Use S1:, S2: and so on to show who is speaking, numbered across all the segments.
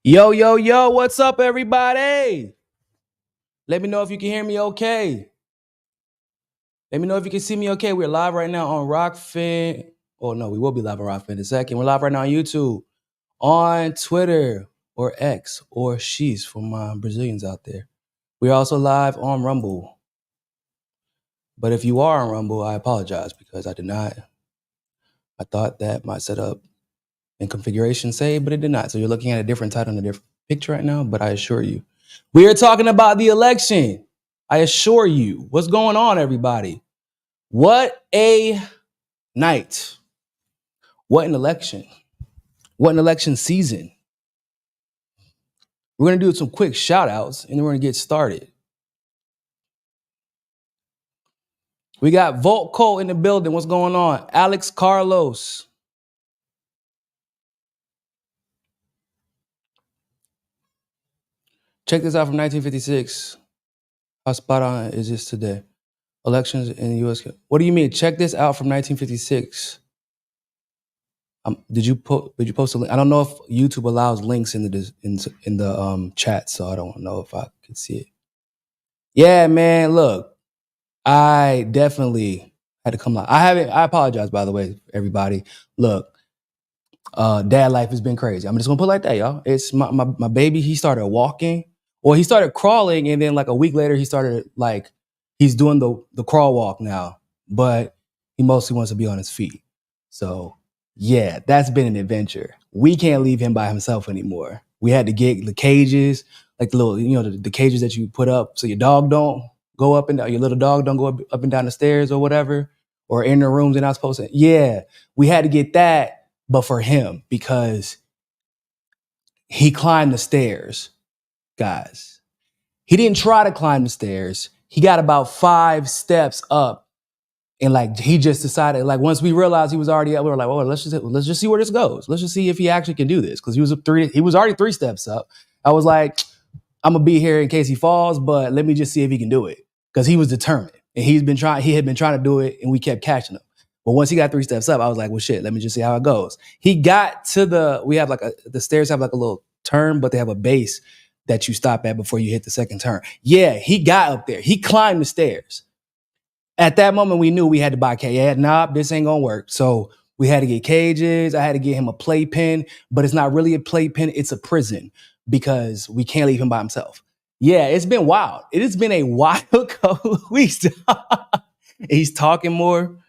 S1: Yo, yo, yo, what's up, everybody? Let me know if you can hear me okay. Let me know if you can see me okay. We're live right now on Rockfin. Oh, no, we will be live on Rockfin in a second. We're live right now on YouTube, on Twitter, or X, or She's for my Brazilians out there. We're also live on Rumble. But if you are on Rumble, I apologize because I did not. I thought that my setup and configuration saved, but it did not. So you're looking at a different title and a different picture right now, but I assure you, we are talking about the election. I assure you. What's going on, everybody? What a night. What an election. What an election season. We're going to do some quick shout outs and then we're going to get started. We got Volt Cole in the building. What's going on? Alex Carlos. Check this out from 1956. How spot on is this today? Elections in the U.S. What do you mean? Check this out from 1956. Did you post a link? I don't know if YouTube allows links in the chat, so I don't know if I could see it. Yeah, man. Look, I definitely had to come live. I apologize, by the way, everybody. Look, dad life has been crazy. I'm just gonna put it like that, y'all. It's my baby. He started walking. Well, he started crawling, and then like a week later, he started like he's doing the crawl walk now, but he mostly wants to be on his feet. So yeah, that's been an adventure. We can't leave him by himself anymore. We had to get the cages, like the little, the cages that you put up so your dog don't go up and down, your little dog don't go up and down the stairs or whatever, or in the rooms they're not supposed to. Yeah, we had to get that, but for him, because he climbed the stairs, guys. He didn't try to climb the stairs. He got about 5 steps up. And like he just decided, like once we realized he was already up, we were like, well, let's just see where this goes. Let's just see if he actually can do this. Because he was already 3 steps up. I was like, I'm gonna be here in case he falls, but let me just see if he can do it. Because he was determined. And he had been trying to do it, and we kept catching him. But once he got 3 steps up, I was like, well shit, let me just see how it goes. He got to the stairs have like a little turn, but they have a base that you stop at before you hit the second turn. Yeah, he got up there. He climbed the stairs. At that moment, we knew we had to buy cages. Yeah, nah, this ain't gonna work. So we had to get cages. I had to get him a playpen, but it's not really a playpen. It's a prison because we can't leave him by himself. Yeah, it's been wild. It has been a wild couple of weeks. He's talking more.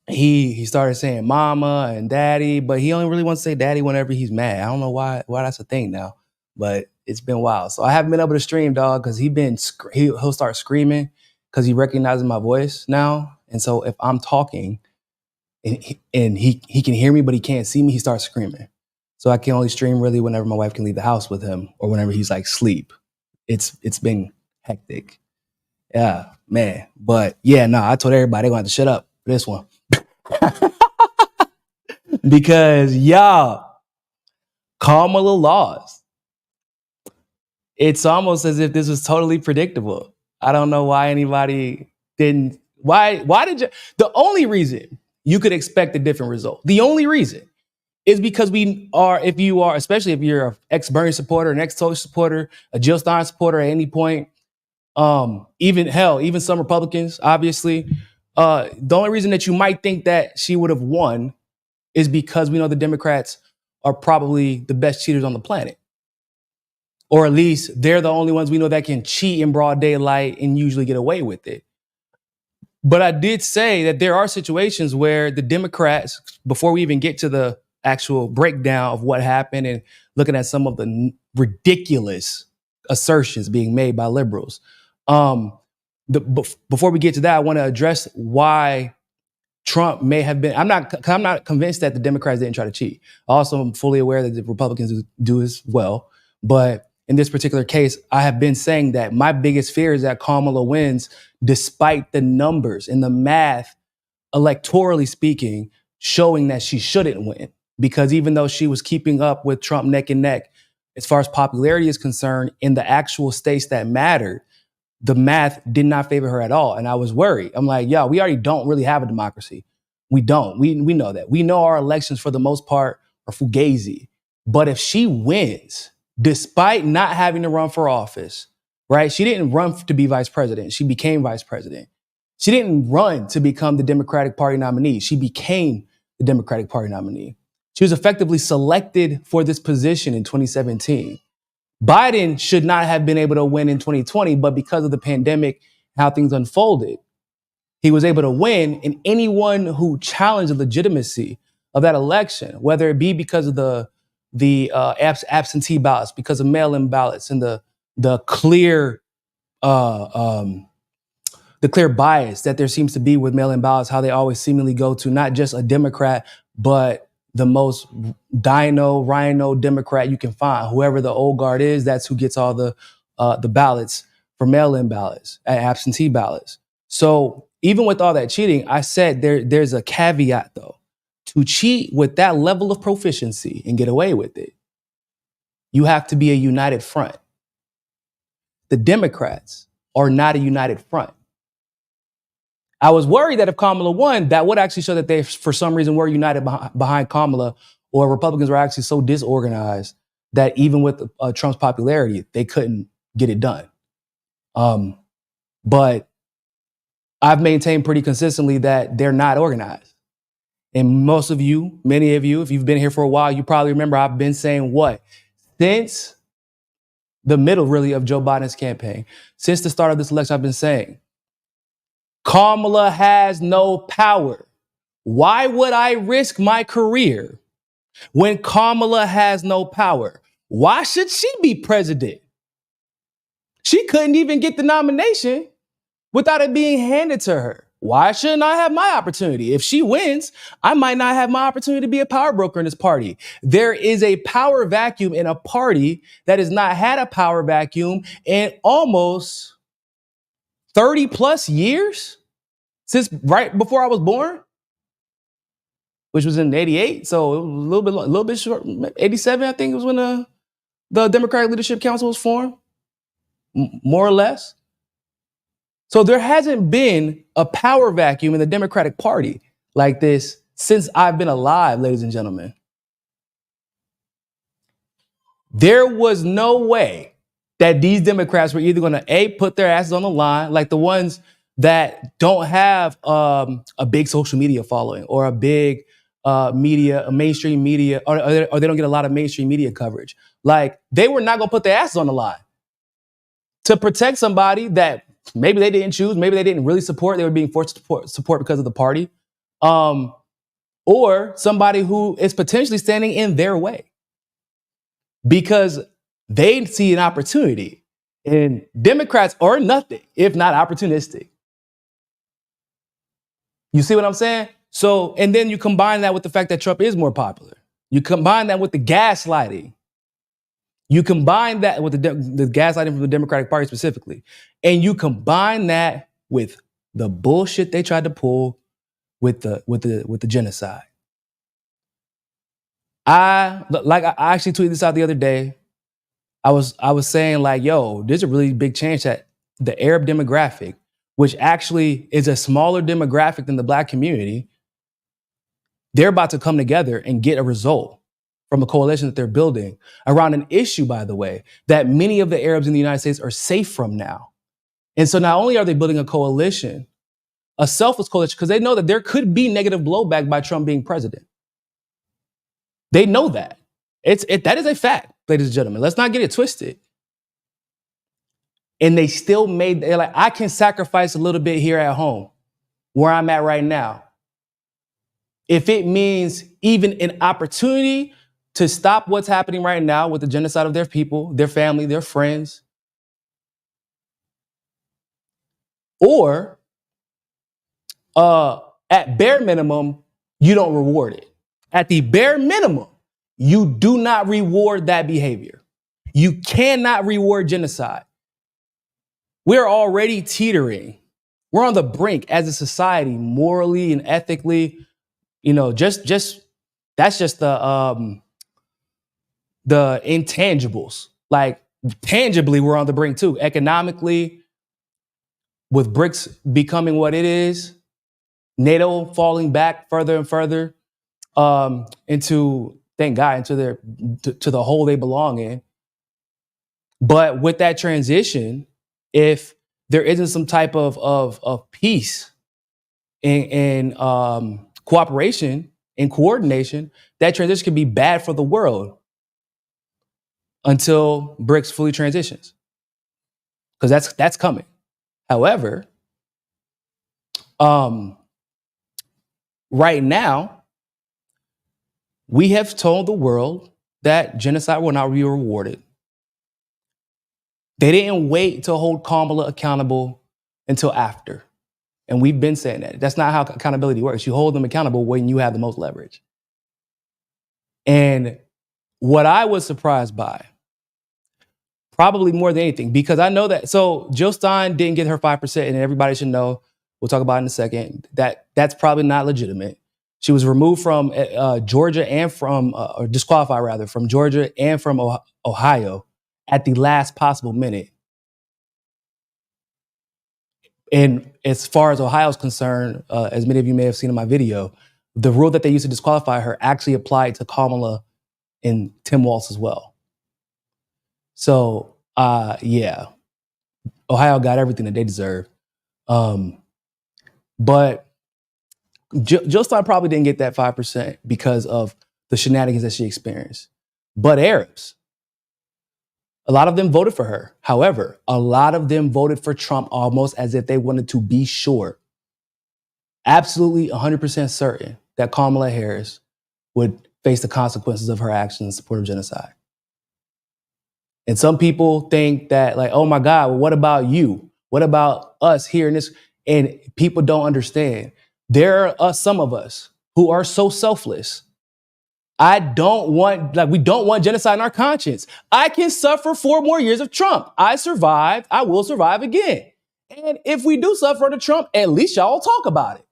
S1: He started saying mama and daddy, but he only really wants to say daddy whenever he's mad. I don't know why that's a thing now, but it's been wild. So I haven't been able to stream, dog, because he'll start screaming because he recognizes my voice now. And so if I'm talking and he can hear me, but he can't see me, he starts screaming. So I can only stream really whenever my wife can leave the house with him or whenever he's like sleep. It's been hectic. Yeah, man. But yeah, I told everybody they're going to have to shut up for this one. Because y'all, Kamala lost. It's almost as if this was totally predictable. I don't know why anybody didn't. Why did you? The only reason you could expect a different result, the only reason is because especially if you're an ex-Bernie supporter, an ex-Tosh supporter, a Jill Stein supporter at any point, even some Republicans, obviously, the only reason that you might think that she would have won is because we know the Democrats are probably the best cheaters on the planet. Or at least they're the only ones we know that can cheat in broad daylight and usually get away with it. But I did say that there are situations where the Democrats, before we even get to the actual breakdown of what happened and looking at some of the ridiculous assertions being made by liberals, before we get to that, I want to address why Trump may have been. I'm not convinced that the Democrats didn't try to cheat. Also, I'm fully aware that the Republicans do as well. But in this particular case, I have been saying that my biggest fear is that Kamala wins despite the numbers and the math, electorally speaking, showing that she shouldn't win. Because even though she was keeping up with Trump neck and neck, as far as popularity is concerned, in the actual states that mattered, the math did not favor her at all. And I was worried. I'm like, yeah, we already don't really have a democracy. We don't. We know that. We know our elections for the most part are fugazi But if she wins, despite not having to run for office, right? She didn't run to be vice president. She became vice president. She didn't run to become the Democratic Party nominee. She became the Democratic Party nominee. She was effectively selected for this position in 2017. Biden should not have been able to win in 2020, but because of the pandemic, how things unfolded, he was able to win. And anyone who challenged the legitimacy of that election, whether it be because of the absentee ballots, because of mail-in ballots, and the clear bias that there seems to be with mail-in ballots, how they always seemingly go to not just a Democrat, but the most rhino Democrat you can find. Whoever the old guard is, that's who gets all the ballots for mail-in ballots, absentee ballots. So even with all that cheating, I said there's a caveat though. To cheat with that level of proficiency and get away with it, you have to be a united front. The Democrats are not a united front. I was worried that if Kamala won, that would actually show that they, for some reason, were united behind Kamala, or Republicans were actually so disorganized that even with Trump's popularity, they couldn't get it done. But I've maintained pretty consistently that they're not organized. And most of you, many of you, if you've been here for a while, you probably remember I've been saying what? Since the middle, really, of Joe Biden's campaign, since the start of this election, I've been saying, Kamala has no power. Why would I risk my career when Kamala has no power? Why should she be president? She couldn't even get the nomination without it being handed to her. Why shouldn't I have my opportunity? If she wins, I might not have my opportunity to be a power broker in this party. There is a power vacuum in a party that has not had a power vacuum in almost 30 plus years, since right before I was born, which was in 88. So it was a little bit short. 87, I think, was when the Democratic Leadership Council was formed, more or less. So there hasn't been a power vacuum in the Democratic Party like this since I've been alive, ladies and gentlemen. There was no way that these Democrats were either going to put their asses on the line, like the ones that don't have a big social media following or a big mainstream media, or they don't get a lot of mainstream media coverage. Like, they were not going to put their asses on the line to protect somebody that maybe they didn't choose, maybe they didn't really support, they were being forced to support because of the party, or somebody who is potentially standing in their way because they see an opportunity. And Democrats are nothing if not opportunistic. You see what I'm saying? So, and then you combine that with the fact that Trump is more popular. You combine that with the gaslighting. You combine that with the gaslighting from the Democratic Party specifically. And you combine that with the bullshit they tried to pull with the genocide. I actually tweeted this out the other day. I was saying, like, yo, there's a really big chance that the Arab demographic, which actually is a smaller demographic than the Black community, they're about to come together and get a result from a coalition that they're building around an issue, by the way, that many of the Arabs in the United States are safe from now. And so not only are they building a coalition, a selfless coalition, because they know that there could be negative blowback by Trump being president. They know that. That is a fact, ladies and gentlemen. Let's not get it twisted. And they still they're like, I can sacrifice a little bit here at home, where I'm at right now, if it means even an opportunity to stop what's happening right now with the genocide of their people, their family, their friends. Or at bare minimum, you don't reward it. At the bare minimum, you do not reward that behavior. You cannot reward genocide. We're already teetering. We're on the brink as a society, morally and ethically. You know, just that's just the intangibles. Like, tangibly, we're on the brink too. Economically, with BRICS becoming what it is, NATO falling back further and further into thank God, into to the hole they belong in. But with that transition, if there isn't some type of peace and cooperation and coordination, that transition can be bad for the world until BRICS fully transitions, because that's coming. However, right now, we have told the world that genocide will not be rewarded. They didn't wait to hold Kamala accountable until after. And we've been saying that. That's not how accountability works. You hold them accountable when you have the most leverage. And what I was surprised by, probably more than anything, because I know that, so Jill Stein didn't get her 5%, and everybody should know, we'll talk about it in a second, that's probably not legitimate. She was removed from Georgia and from, or disqualified rather, from Georgia and from Ohio at the last possible minute. And as far as Ohio's concerned, as many of you may have seen in my video, the rule that they used to disqualify her actually applied to Kamala and Tim Walz as well. So, yeah, Ohio got everything that they deserve. But Jill Stein probably didn't get that 5% because of the shenanigans that she experienced. But Arabs, a lot of them voted for her. However, a lot of them voted for Trump almost as if they wanted to be sure, absolutely 100% certain, that Kamala Harris would face the consequences of her actions in support of genocide. And some people think that, like, oh my God, well, what about you? What about us here in this? And people don't understand. There are some of us who are so selfless. We don't want genocide in our conscience. I can suffer 4 more years of Trump. I survived. I will survive again. And if we do suffer under Trump, at least y'all will talk about it.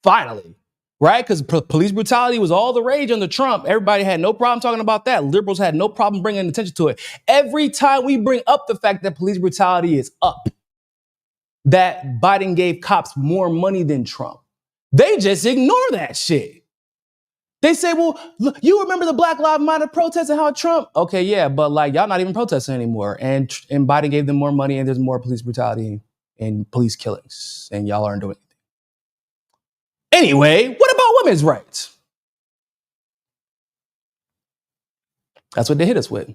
S1: Finally. Right? Because police brutality was all the rage under Trump. Everybody had no problem talking about that. Liberals had no problem bringing attention to it. Every time we bring up the fact that police brutality is up, that Biden gave cops more money than Trump, they just ignore that shit. They say, well, look, you remember the Black Lives Matter protests and how Trump? Okay, yeah, but like y'all not even protesting anymore. And Biden gave them more money and there's more police brutality and police killings and y'all aren't doing anything. Anyway, what about women's rights? That's what they hit us with.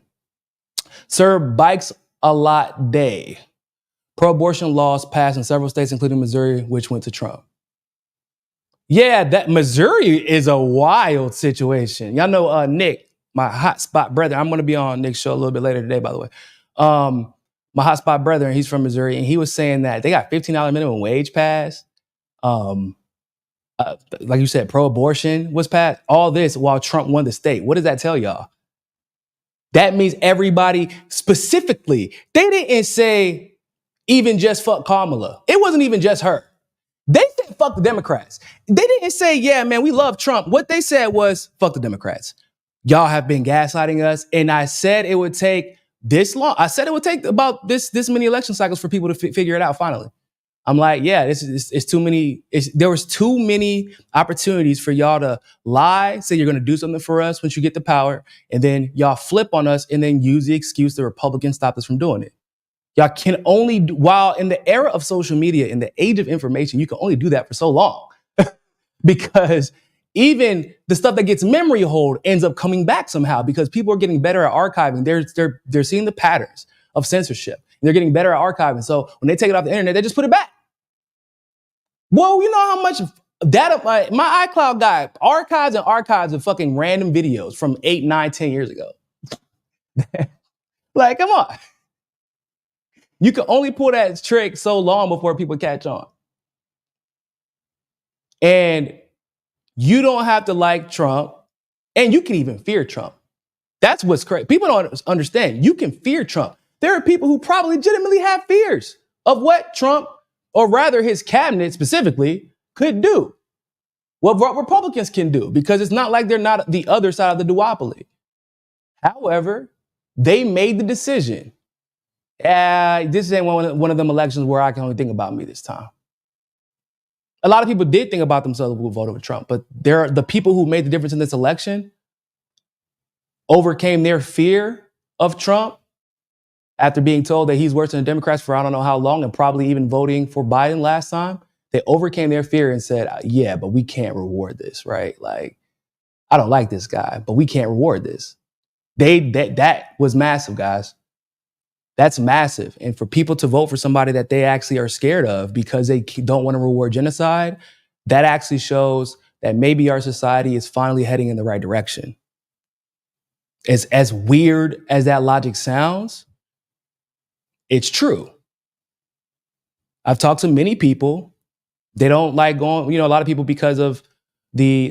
S1: Sir Bikes a Lot Day. Pro-abortion laws passed in several states, including Missouri, which went to Trump. Yeah, that Missouri is a wild situation. Y'all know Nick, my hotspot brother. I'm going to be on Nick's show a little bit later today, by the way. My hotspot brother, and he's from Missouri, and he was saying that they got $15 minimum wage passed. Like you said, pro-abortion was passed. All this while Trump won the state. What does that tell y'all? That means everybody, specifically, they didn't say even just fuck Kamala. It wasn't even just her. They said fuck the Democrats. They didn't say, yeah, man, we love Trump. What they said was fuck the Democrats. Y'all have been gaslighting us. And I said it would take this long. I said it would take about this many election cycles for people to figure it out finally. I'm like, yeah, it's too many. There was too many opportunities for y'all to lie, say you're going to do something for us once you get the power, and then y'all flip on us and then use the excuse the Republicans stopped us from doing it. Y'all can only, while in the era of social media, in the age of information, you can only do that for so long. Because even the stuff that gets memory hold ends up coming back somehow because people are getting better at archiving. They're seeing the patterns of censorship. They're getting better at archiving. So when they take it off the internet, they just put it back. Well, you know how much data my iCloud guy archives of fucking random videos from 8, 9, 10 years ago. Like, come on. You can only pull that trick so long before people catch on. And you don't have to like Trump, and you can even fear Trump. That's what's crazy. People don't understand. You can fear Trump. There are people who probably legitimately have fears of what Trump, or rather his cabinet specifically, could do. What Republicans can do, because it's not like they're not the other side of the duopoly. However, they made the decision. This ain't one of them elections where I can only think about me this time. A lot of people did think about themselves who voted for Trump, but the people who made the difference in this election overcame their fear of Trump after being told that he's worse than the Democrats for I don't know how long and probably even voting for Biden last time. They overcame their fear and said, yeah, but we can't reward this, right? Like, I don't like this guy, but we can't reward this. That was massive, guys. That's massive. And for people to vote for somebody that they actually are scared of because they don't want to reward genocide, that actually shows that maybe our society is finally heading in the right direction. As weird as that logic sounds, it's true. I've talked to many people. They don't like going, a lot of people, because of the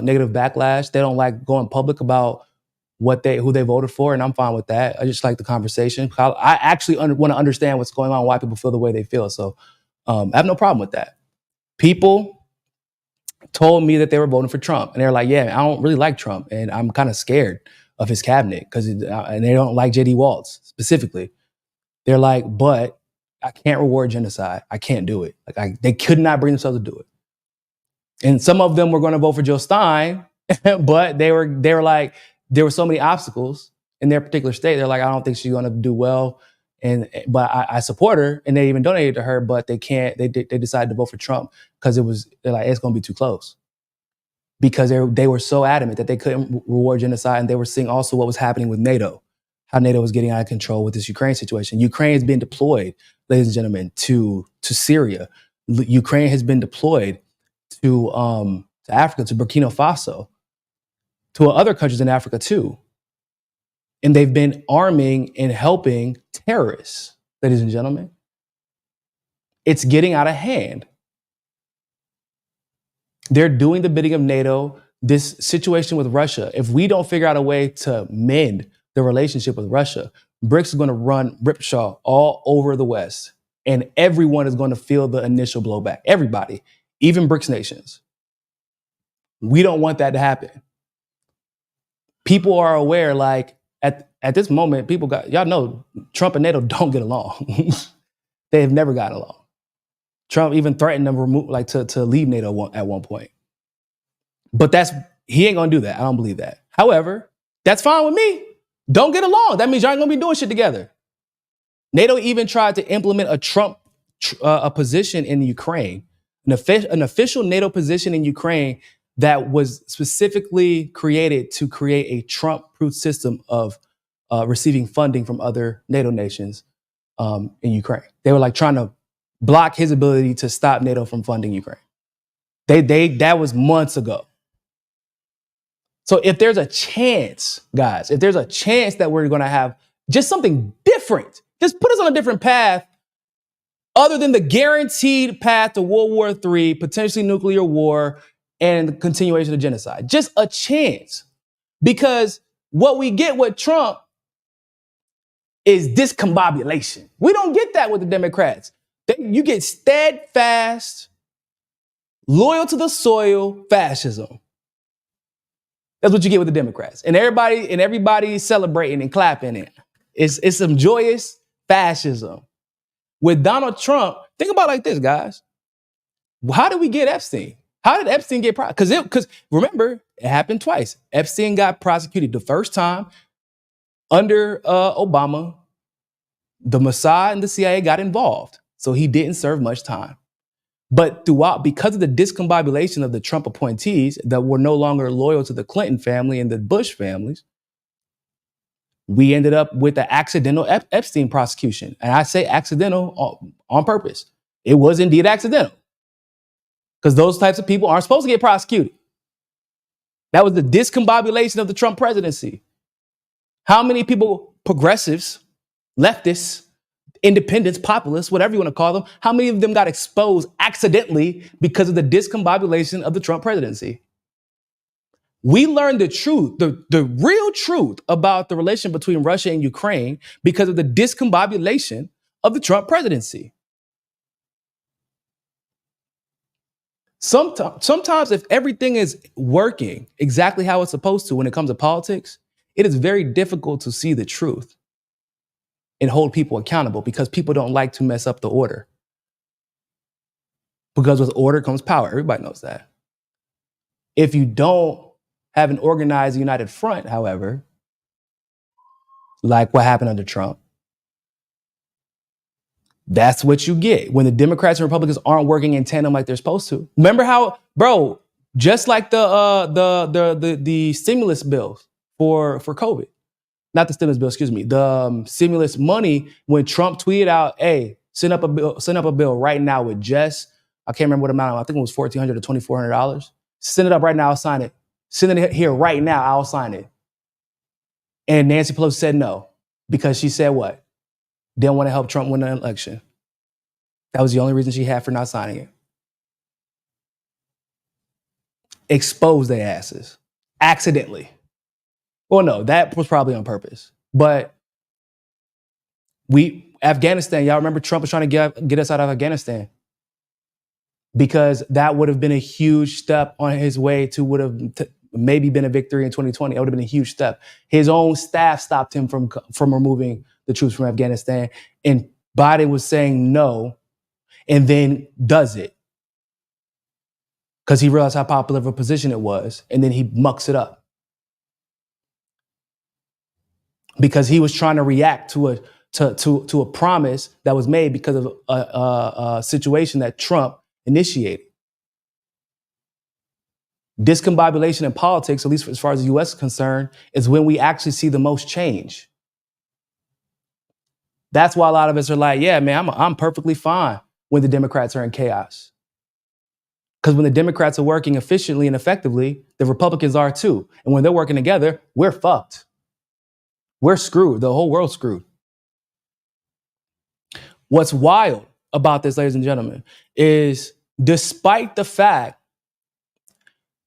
S1: negative backlash, they don't like going public about who they voted for, and I'm fine with that. I just like the conversation. I actually want to understand what's going on, why people feel the way they feel. So I have no problem with that. People told me that they were voting for Trump, and they're like, yeah, I don't really like Trump, and I'm kind of scared of his cabinet, and they don't like J.D. Waltz specifically. They're like, but I can't reward genocide. I can't do it. They could not bring themselves to do it. And some of them were going to vote for Jill Stein, but they were like, there were so many obstacles in their particular state. They're like, I don't think she's going to do well. But I support her, and they even donated to her, but they can't. They decided to vote for Trump because they're like, it's going to be too close. Because they were so adamant that they couldn't reward genocide, and they were seeing also what was happening with NATO, how NATO was getting out of control with this Ukraine situation. Ukraine has been deployed, ladies and gentlemen, to Syria. Ukraine has been deployed to Africa, to Burkina Faso, to other countries in Africa too. And they've been arming and helping terrorists, ladies and gentlemen. It's getting out of hand. They're doing the bidding of NATO. This situation with Russia, if we don't figure out a way to mend the relationship with Russia, BRICS is going to run ripsaw all over the West. And everyone is going to feel the initial blowback. Everybody, even BRICS nations. We don't want that to happen. People are aware, like, at this moment, y'all know Trump and NATO don't get along. They have never gotten along. Trump even threatened to to leave NATO at one point. But he ain't gonna do that. I don't believe that. However, that's fine with me. Don't get along. That means y'all ain't gonna be doing shit together. NATO even tried to implement a position in Ukraine, an official NATO position in Ukraine that was specifically created to create a Trump-proof system of receiving funding from other NATO nations in Ukraine. They were like trying to block his ability to stop NATO from funding Ukraine. That was months ago. So if there's a chance, guys, that we're going to have just something different, just put us on a different path other than the guaranteed path to World War III, potentially nuclear war, and the continuation of genocide. Just a chance. Because what we get with Trump is discombobulation. We don't get that with the Democrats. You get steadfast, loyal to the soil fascism. That's what you get with the Democrats. And everybody celebrating and clapping it. It's some joyous fascism. With Donald Trump, think about it like this, guys. How did we get Epstein? How did Epstein get prosecuted? Because remember, it happened twice. Epstein got prosecuted the first time under Obama. The Mossad and the CIA got involved, so he didn't serve much time. But throughout, because of the discombobulation of the Trump appointees that were no longer loyal to the Clinton family and the Bush families, we ended up with the accidental Epstein prosecution. And I say accidental on purpose. It was indeed accidental. Because those types of people aren't supposed to get prosecuted. That was the discombobulation of the Trump presidency. How many people, progressives, leftists, independents, populists, whatever you want to call them, how many of them got exposed accidentally because of the discombobulation of the Trump presidency? We learned the truth, the real truth about the relation between Russia and Ukraine because of the discombobulation of the Trump presidency. Sometimes if everything is working exactly how it's supposed to when it comes to politics, it is very difficult to see the truth and hold people accountable because people don't like to mess up the order. Because with order comes power. Everybody knows that. If you don't have an organized, united front, however, like what happened under Trump. That's what you get when the Democrats and Republicans aren't working in tandem like they're supposed to. Remember how, bro, just like the stimulus bills for COVID, not the stimulus bill, excuse me, the stimulus money, when Trump tweeted out, hey, send up a bill right now with just, I can't remember what amount, I think it was $1,400 to $2,400. Send it up right now, I'll sign it. Send it here right now, I'll sign it. And Nancy Pelosi said no, because she said what? Didn't want to help Trump win the election. That was the only reason she had for not signing it. Expose their asses. Accidentally. Well, no, that was probably on purpose. But Afghanistan, y'all remember Trump was trying to get us out of Afghanistan? Because that would have been a huge step on his way to maybe been a victory in 2020. It would have been a huge step. His own staff stopped him from removing the troops from Afghanistan. And Biden was saying no, and then does it. Because he realized how popular of a position it was, and then he mucks it up. Because he was trying to react to a promise that was made because of a situation that Trump initiated. Discombobulation in politics, at least as far as the U.S. is concerned, is when we actually see the most change. That's why a lot of us are like, yeah, man, I'm perfectly fine when the Democrats are in chaos. Because when the Democrats are working efficiently and effectively, the Republicans are too. And when they're working together, we're fucked. We're screwed. The whole world's screwed. What's wild about this, ladies and gentlemen, is despite the fact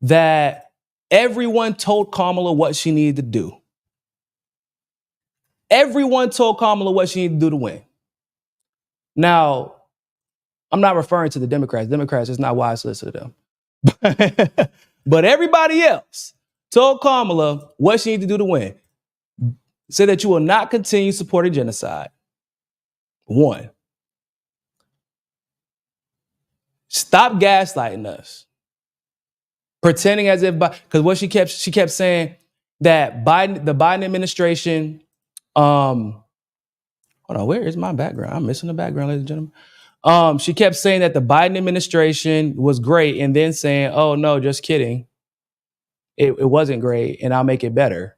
S1: that everyone told Kamala what she needed to do. Everyone told Kamala what she needed to do to win. Now, I'm not referring to the Democrats. Democrats, it's not wise to listen to them. But everybody else told Kamala what she needed to do to win. Say that you will not continue supporting genocide. 1. Stop gaslighting us. Pretending as if, because what she kept saying that the Biden administration, hold on, where is my background? I'm missing the background, ladies and gentlemen. She kept saying that the Biden administration was great and then saying, oh no, just kidding. It wasn't great and I'll make it better,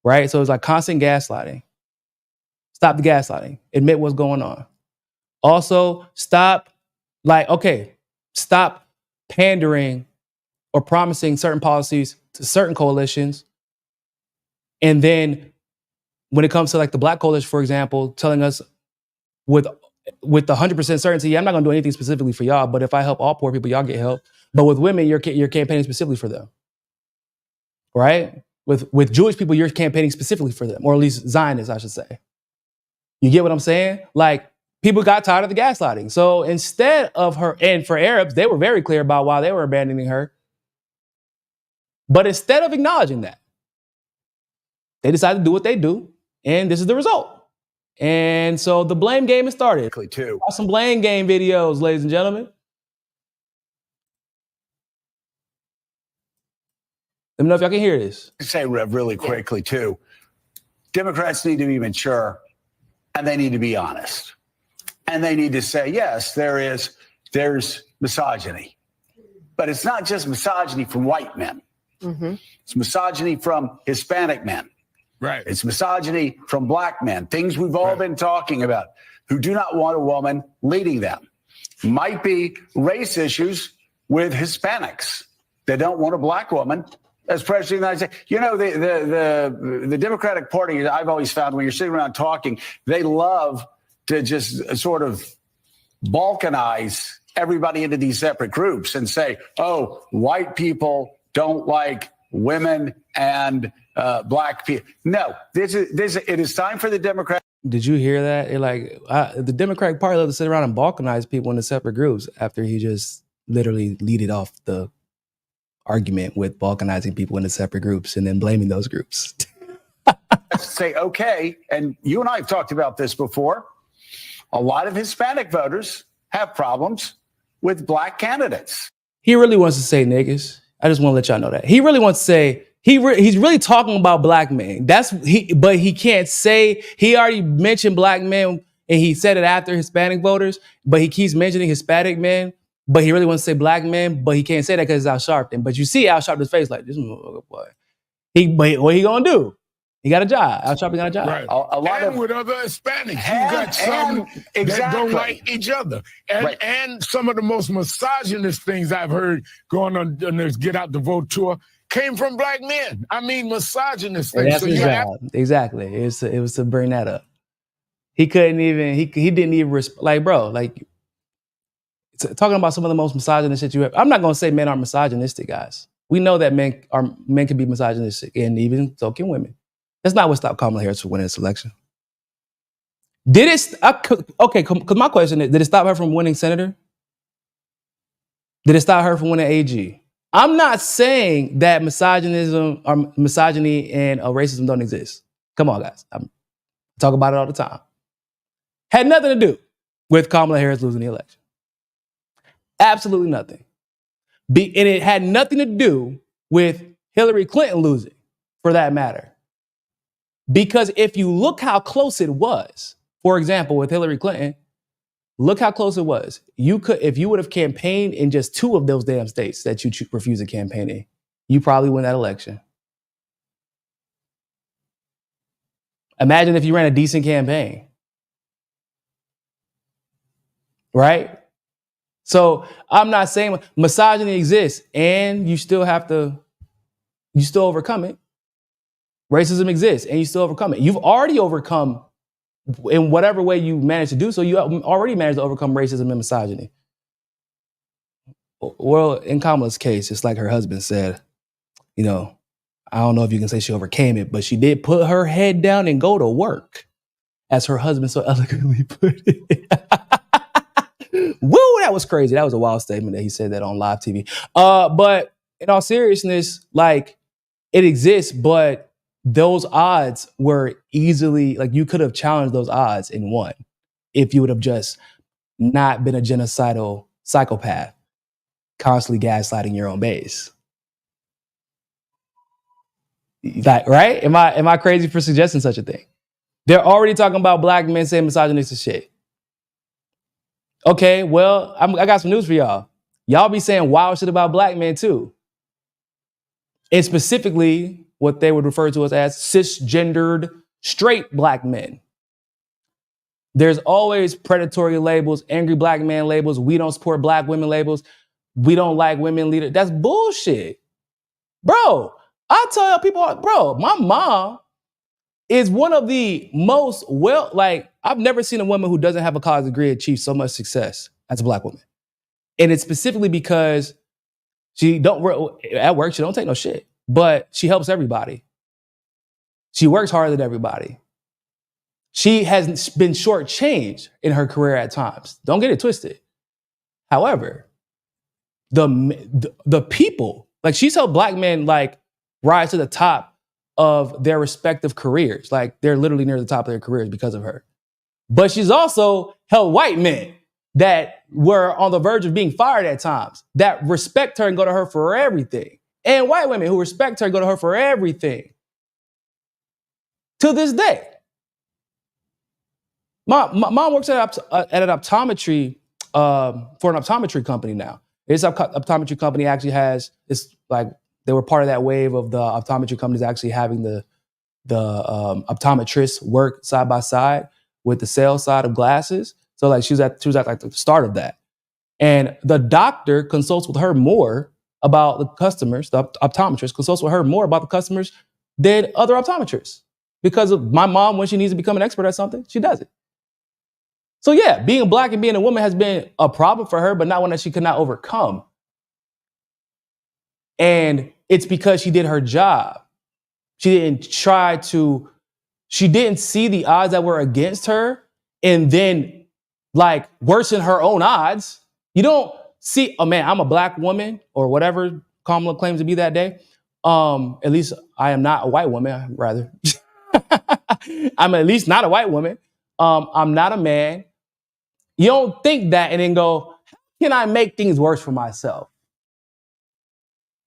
S1: right? So it's like constant gaslighting. Stop the gaslighting. Admit what's going on. Also, stop pandering or promising certain policies to certain coalitions. And then when it comes to like the Black coalition, for example, telling us with 100% certainty, I'm not going to do anything specifically for y'all, but if I help all poor people, y'all get help. But with women, you're campaigning specifically for them, right? With Jewish people, you're campaigning specifically for them, or at least Zionists, I should say. You get what I'm saying? Like, people got tired of the gaslighting. So instead of her, and for Arabs, they were very clear about why they were abandoning her. But instead of acknowledging that, they decided to do what they do, and this is the result. And so the blame game has started.
S2: Too.
S1: Some blame game videos, ladies and gentlemen. Let me know if y'all can hear this.
S2: Say really quickly, too. Democrats need to be mature, and they need to be honest. And they need to say, yes, there's misogyny. But it's not just misogyny from white men. Mm-hmm. It's misogyny from Hispanic men.
S3: Right.
S2: It's misogyny from Black men, things we've all been talking about, who do not want a woman leading them. Might be race issues with Hispanics. They don't want a Black woman as president of the United States. You know, the Democratic Party, I've always found when you're sitting around talking, they love to just sort of balkanize everybody into these separate groups and say, oh, white people don't like women and Black people. No, it is time for the Democrats.
S1: Did you hear that? The Democratic Party loves to sit around and balkanize people into separate groups after he just literally leaded off the argument with balkanizing people into separate groups and then blaming those groups.
S2: Say, okay, and you and I have talked about this before. A lot of Hispanic voters have problems with Black candidates.
S1: He really wants to say niggas. I just want to let y'all know that. He really wants to say he's really talking about black men. But he can't say, he already mentioned black men and he said it after Hispanic voters, but he keeps mentioning Hispanic men, but he really wants to say black men, but he can't say that because it's Al Sharpton. But you see Al Sharpton's face like, this boy. But what he gonna do? He got a job. Al Sharpton got a job.
S3: Right.
S2: A lot
S3: and
S2: of
S3: with other Hispanics, you got some that don't like each other. And some of the most misogynist things I've heard going on this Get Out the Vote tour came from black men. I mean, misogynist things.
S1: That's his job. Exactly. It was to bring that up. He couldn't even, he didn't even, like, bro, like, talking about some of the most misogynist shit you have. I'm not going to say men are misogynistic, guys. We know that men can be misogynistic, and even so can women. That's not what stopped Kamala Harris from winning this election. Did it, okay, because my question is, did it stop her from winning senator? Did it stop her from winning AG? I'm not saying that misogyny and racism don't exist. Come on, guys. I talk about it all the time. Had nothing to do with Kamala Harris losing the election. Absolutely nothing. And it had nothing to do with Hillary Clinton losing, for that matter. Because if you look how close it was, for example, with Hillary Clinton, look how close it was. If you would have campaigned in just 2 of those damn states that you refuse to campaign in, you probably win that election. Imagine if you ran a decent campaign. Right? So I'm not saying misogyny exists and you still overcome it. Racism exists and you still overcome it. You've already overcome, in whatever way you managed to do so, you already managed to overcome racism and misogyny. Well, in Kamala's case, it's like her husband said, I don't know if you can say she overcame it, but she did put her head down and go to work, as her husband so eloquently put it. Woo, that was crazy. That was a wild statement that he said that on live TV. But in all seriousness, like, it exists, but those odds were easily, like, you could have challenged those odds and won if you would have just not been a genocidal psychopath, constantly gaslighting your own base. Like, right? Am I crazy for suggesting such a thing? They're already talking about black men saying misogynistic shit. Okay, well, I got some news for y'all. Y'all be saying wild shit about black men too. And specifically, what they would refer to as cisgendered straight black men. There's always predatory labels, angry black man labels, we don't support black women labels, we don't like women leaders. That's bullshit. Bro, I tell people, bro, my mom is one of the most I've never seen a woman who doesn't have a college degree achieve so much success as a black woman. And it's specifically because at work, she don't take no shit, but she helps everybody. She works harder than everybody. She has been shortchanged in her career at times. Don't get it twisted. However, the people, like, she's helped black men, like, rise to the top of their respective careers. Like, they're literally near the top of their careers because of her. But she's also helped white men that were on the verge of being fired at times, that respect her and go to her for everything. And white women who respect her and go to her for everything. To this day. My mom works at an optometry, for an optometry company now. This optometry company actually it's like, they were part of that wave of the optometry companies actually having the optometrists work side by side with the sales side of glasses. So, like, she was at like the start of that. And the doctor consults with her more about the customers, the optometrist consults with her more about the customers than other optometrists. Because of my mom, when she needs to become an expert at something, she does it. So yeah, being black and being a woman has been a problem for her, but not one that she could not overcome. And it's because she did her job. She didn't see the odds that were against her and then, like, worsen her own odds. You don't see, oh man, I'm a black woman or whatever Kamala claims to be that day. At least I am not a white woman, rather. I'm at least not a white woman. I'm not a man. You don't think that and then go, how can I make things worse for myself?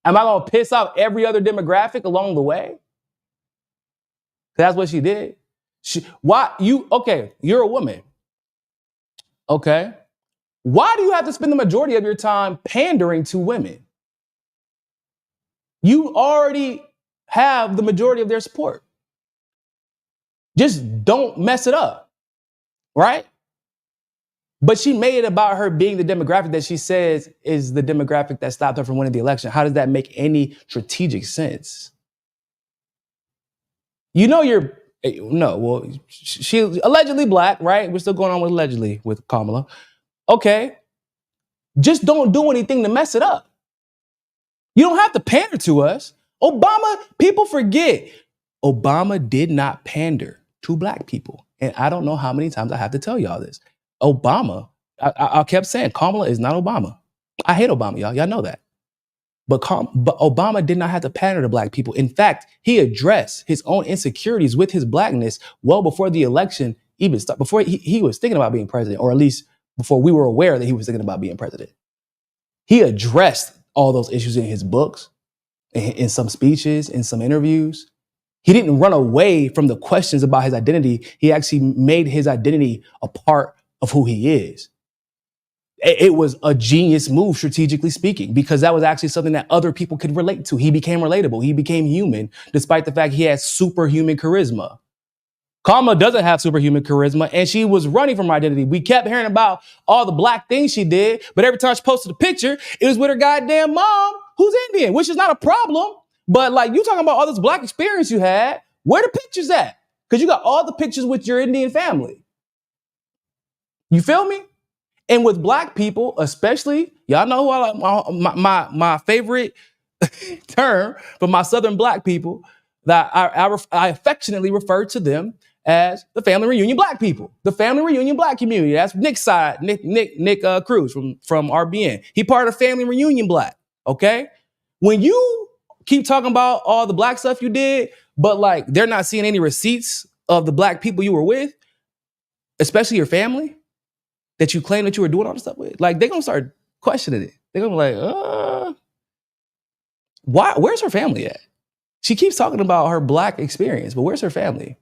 S1: Am I going to piss off every other demographic along the way? That's what she did. You're a woman. Okay. Why do you have to spend the majority of your time pandering to women? You already have the majority of their support. Just don't mess it up, right? But she made it about her being the demographic that she says is the demographic that stopped her from winning the election. How does that make any strategic sense? She's allegedly black, right? We're still going on with allegedly with Kamala. Okay. Just don't do anything to mess it up. You don't have to pander to us. People forget, Obama did not pander to black people. And I don't know how many times I have to tell y'all this. Obama, I kept saying, Kamala is not Obama. I hate Obama, y'all. Y'all know that. But Obama did not have to pander to black people. In fact, he addressed his own insecurities with his blackness well before the election even started, before he was thinking about being president, or at least before we were aware that he was thinking about being president. He addressed all those issues in his books, in some speeches, in some interviews. He didn't run away from the questions about his identity. He actually made his identity a part of who he is. It was a genius move, strategically speaking, because that was actually something that other people could relate to. He became relatable. He became human, despite the fact he had superhuman charisma. Kamala doesn't have superhuman charisma, and she was running from her identity. We kept hearing about all the black things she did, but every time she posted a picture, it was with her goddamn mom, who's Indian, which is not a problem. But like, you talking about all this black experience you had, where the pictures at? Because you got all the pictures with your Indian family. You feel me? And with black people, especially, y'all know who I like, my favorite term for my Southern black people, that I affectionately refer to them as the family reunion black people, the family reunion black community. That's Nick's side, Nick Cruz from RBN. He part of the family reunion black, okay? When you keep talking about all the black stuff you did, but like they're not seeing any receipts of the black people you were with, especially your family, that you claim that you were doing all this stuff with, like they're gonna start questioning it. They're gonna be like, why? Where's her family at? She keeps talking about her black experience, but where's her family?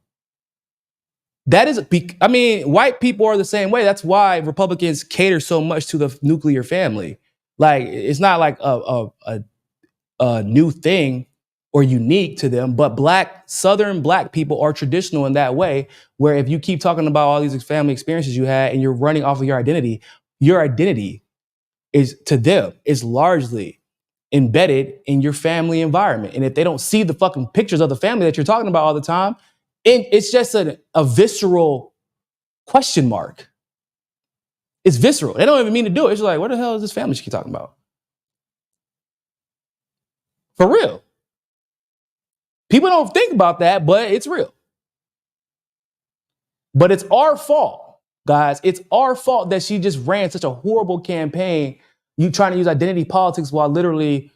S1: White people are the same way. That's why Republicans cater so much to the nuclear family. Like, it's not like a new thing or unique to them, but Southern black people are traditional in that way, where if you keep talking about all these family experiences you had and you're running off of your identity is to them is largely embedded in your family environment. And if they don't see the fucking pictures of the family that you're talking about all the time, it's just a visceral question mark. It's visceral. They don't even mean to do it. It's just like, what the hell is this family she keep talking about? For real. People don't think about that, but it's real. But it's our fault, guys. It's our fault that she just ran such a horrible campaign. You trying to use identity politics while literally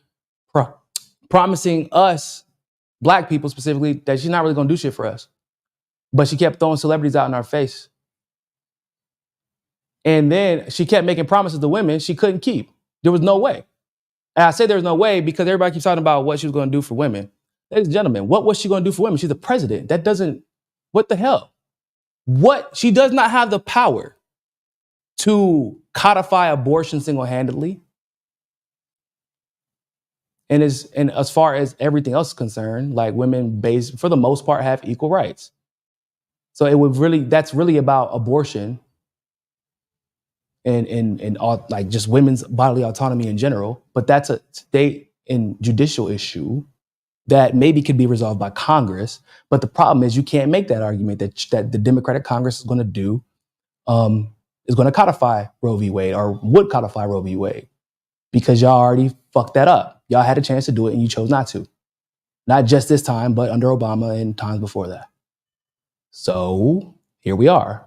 S1: promising us, black people specifically, that she's not really going to do shit for us. But she kept throwing celebrities out in our face. And then she kept making promises to women she couldn't keep. There was no way. And I say there was no way because everybody keeps talking about what she was going to do for women. Ladies and gentlemen, what was she going to do for women? She's the president. What the hell? She does not have the power to codify abortion single-handedly. And as far as everything else is concerned, like women for the most part have equal rights. So that's really about abortion and all, like just women's bodily autonomy in general. But that's a state and judicial issue that maybe could be resolved by Congress. But the problem is you can't make that argument that the Democratic Congress is going to do, is going to codify Roe v. Wade or would codify Roe v. Wade, because y'all already fucked that up. Y'all had a chance to do it and you chose not to. Not just this time, but under Obama and times before that. So here we are.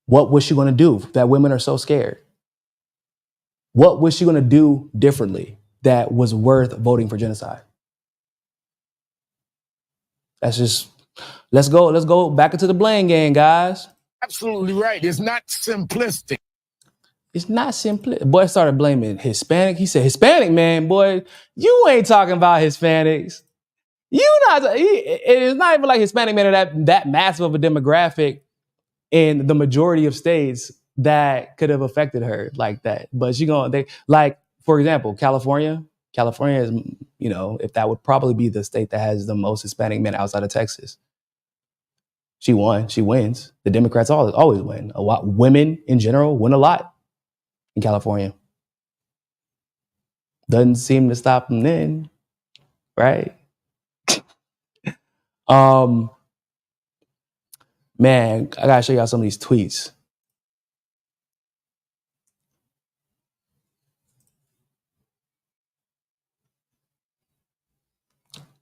S1: What was she going to do that women are so scared? What was she going to do differently that was worth voting for genocide? Let's go back into the blame game, guys.
S3: Absolutely right. It's not simplistic.
S1: It's not simple. Boy started blaming Hispanic. He said, Hispanic, man, boy, you ain't talking about Hispanics. It is not even like Hispanic men are that massive of a demographic in the majority of states that could have affected her like that. But for example, California is, if that would probably be the state that has the most Hispanic men outside of Texas. She won. She wins. The Democrats always win. A lot. Women in general win a lot in California. Doesn't seem to stop them then, right? Man, I gotta show y'all some of these tweets.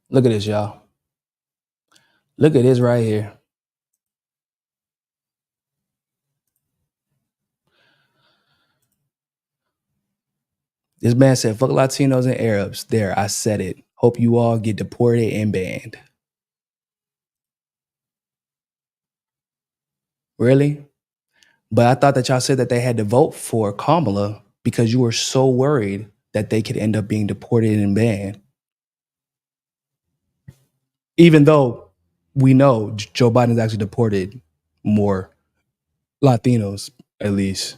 S1: Look at this, y'all. Look at this right here. This man said, fuck Latinos and Arabs. There, I said it. Hope you all get deported and banned. Really? But I thought that y'all said that they had to vote for Kamala because you were so worried that they could end up being deported and banned. Even though we know Joe Biden's actually deported more Latinos, at least,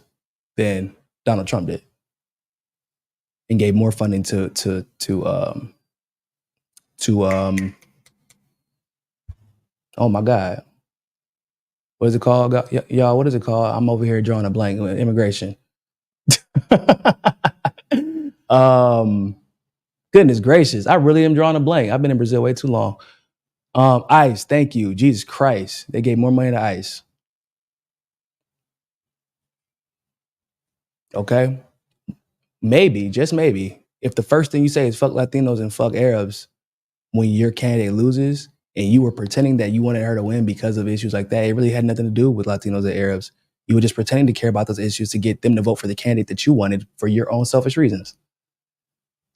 S1: than Donald Trump did. And gave more funding to oh my God. What is it called? Y'all, what is it called? I'm over here drawing a blank. Immigration. Goodness gracious. I really am drawing a blank. I've been in Brazil way too long. ICE, thank you. Jesus Christ. They gave more money to ICE. Okay. Maybe, just maybe, if the first thing you say is fuck Latinos and fuck Arabs when your candidate loses and you were pretending that you wanted her to win because of issues like that, it really had nothing to do with Latinos and Arabs. You were just pretending to care about those issues to get them to vote for the candidate that you wanted for your own selfish reasons.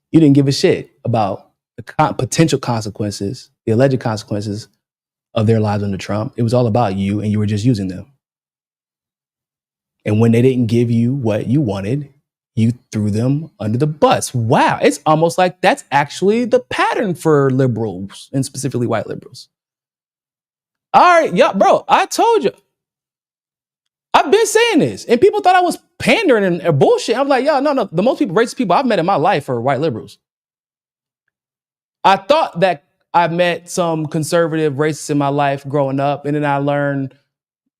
S1: You didn't give a shit about the potential consequences, the alleged consequences of their lives under Trump. It was all about you, and you were just using them. And when they didn't give you what you wanted, you threw them under the bus. Wow. It's almost like that's actually the pattern for liberals, and specifically white liberals. All right, yeah, bro, I told you. I've been saying this, and people thought I was pandering and bullshit. I'm like, yo, no. The most racist people I've met in my life are white liberals. I thought that I met some conservative racists in my life growing up, and then I learned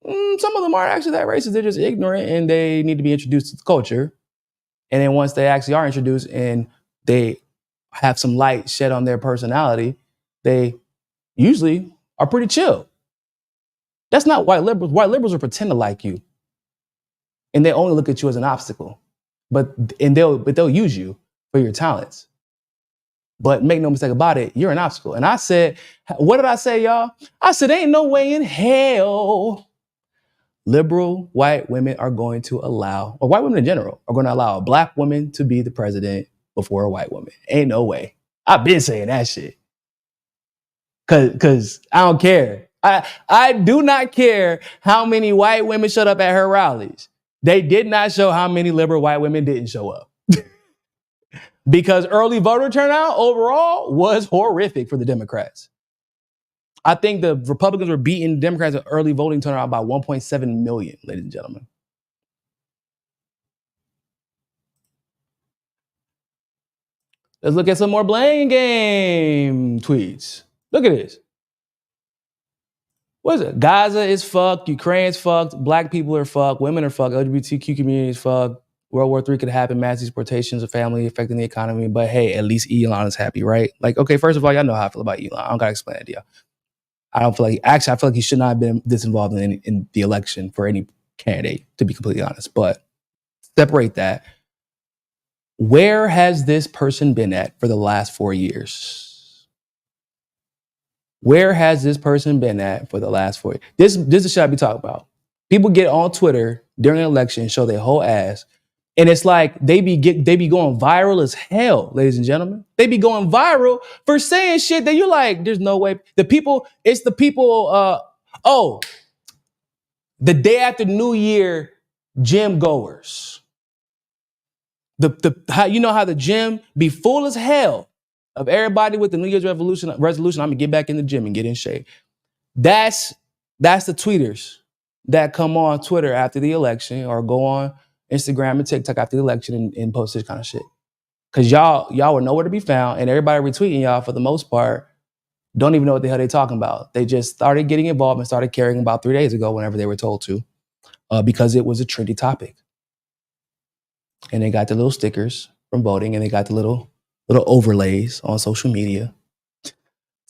S1: some of them aren't actually that racist. They're just ignorant, and they need to be introduced to the culture. And then once they actually are introduced and they have some light shed on their personality, they usually are pretty chill. That's not white liberals. White liberals will pretend to like you. And they only look at you as an obstacle. But they'll use you for your talents. But make no mistake about it, you're an obstacle. And I said, what did I say, y'all? I said, ain't no way in hell liberal white women are going to allow, or white women in general, are going to allow a black woman to be the president before a white woman. Ain't no way. I've been saying that shit. Cause I don't care. I do not care how many white women showed up at her rallies. They did not show how many liberal white women didn't show up. Because early voter turnout overall was horrific for the Democrats. I think the Republicans were beating Democrats at early voting turnout by 1.7 million, ladies and gentlemen. Let's look at some more blame game tweets. Look at this. What is it? Gaza is fucked. Ukraine's fucked. Black people are fucked. Women are fucked. LGBTQ community is fucked. World War III could happen. Mass deportations of family affecting the economy. But hey, at least Elon is happy, right? Like, okay, first of all, y'all know how I feel about Elon. I don't got to explain it to y'all. I feel like he should not have been this involved in the election for any candidate, to be completely honest. But separate that. Where has this person been at for the last 4 years? Where has this person been at for the last 4 years? This is what I be talking about. People get on Twitter during an election and show their whole ass. And it's like they be going viral as hell, ladies and gentlemen. They be going viral for saying shit that you're like, there's no way. The people, the day after New Year, gym goers. You know how the gym be full as hell of everybody with the New Year's resolution. I'm gonna get back in the gym and get in shape. That's the tweeters that come on Twitter after the election or go on Instagram and TikTok after the election and post this kind of shit. Cause y'all were nowhere to be found, and everybody retweeting y'all for the most part don't even know what the hell they're talking about. They just started getting involved and started caring about 3 days ago whenever they were told to, because it was a trendy topic. And they got the little stickers from voting, and they got the little overlays on social media to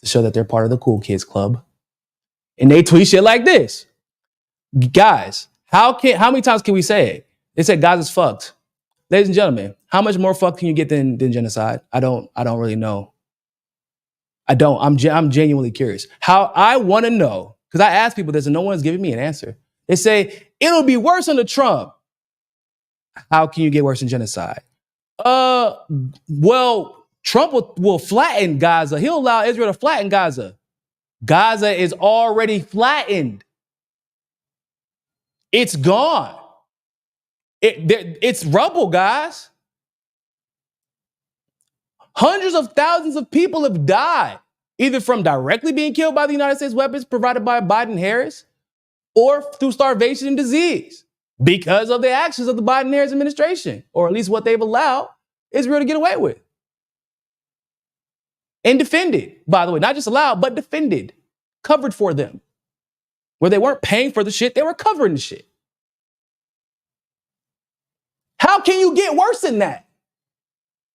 S1: show that they're part of the cool kids club. And they tweet shit like this. Guys, how many times can we say it? They said Gaza's fucked. Ladies and gentlemen, how much more fucked can you get than genocide? I don't really know. I'm genuinely curious. How I want to know, because I ask people this and no one's giving me an answer. They say, it'll be worse under Trump. How can you get worse than genocide? Well, Trump will flatten Gaza. He'll allow Israel to flatten Gaza. Gaza is already flattened. It's gone. It's rubble, guys. Hundreds of thousands of people have died, either from directly being killed by the United States weapons provided by Biden-Harris or through starvation and disease because of the actions of the Biden-Harris administration, or at least what they've allowed Israel to get away with. And defended, by the way, not just allowed, but defended, covered for them. Where they weren't paying for the shit, they were covering the shit. How can you get worse than that?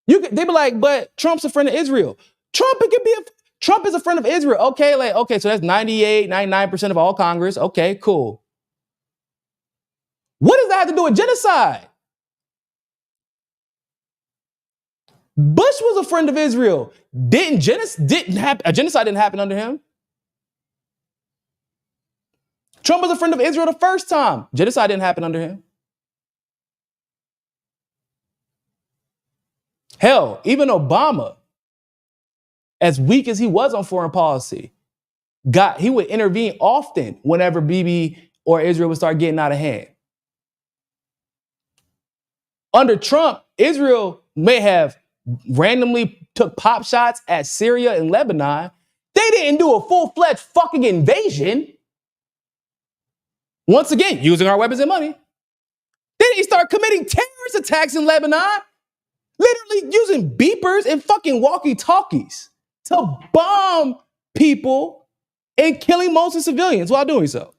S1: They be like, but Trump's a friend of Israel. Trump is a friend of Israel. Okay, so that's 98, 99% of all Congress. Okay, cool. What does that have to do with genocide? Bush was a friend of Israel. Genocide didn't happen under him. Trump was a friend of Israel the first time. Genocide didn't happen under him. Hell, even Obama, as weak as he was on foreign policy, he would intervene often whenever Bibi or Israel would start getting out of hand. Under Trump, Israel may have randomly took pop shots at Syria and Lebanon. They didn't do a full-fledged fucking invasion. Once again, using our weapons and money. They didn't start committing terrorist attacks in Lebanon. Literally using beepers and fucking walkie-talkies to bomb people and killing mostly civilians while doing so.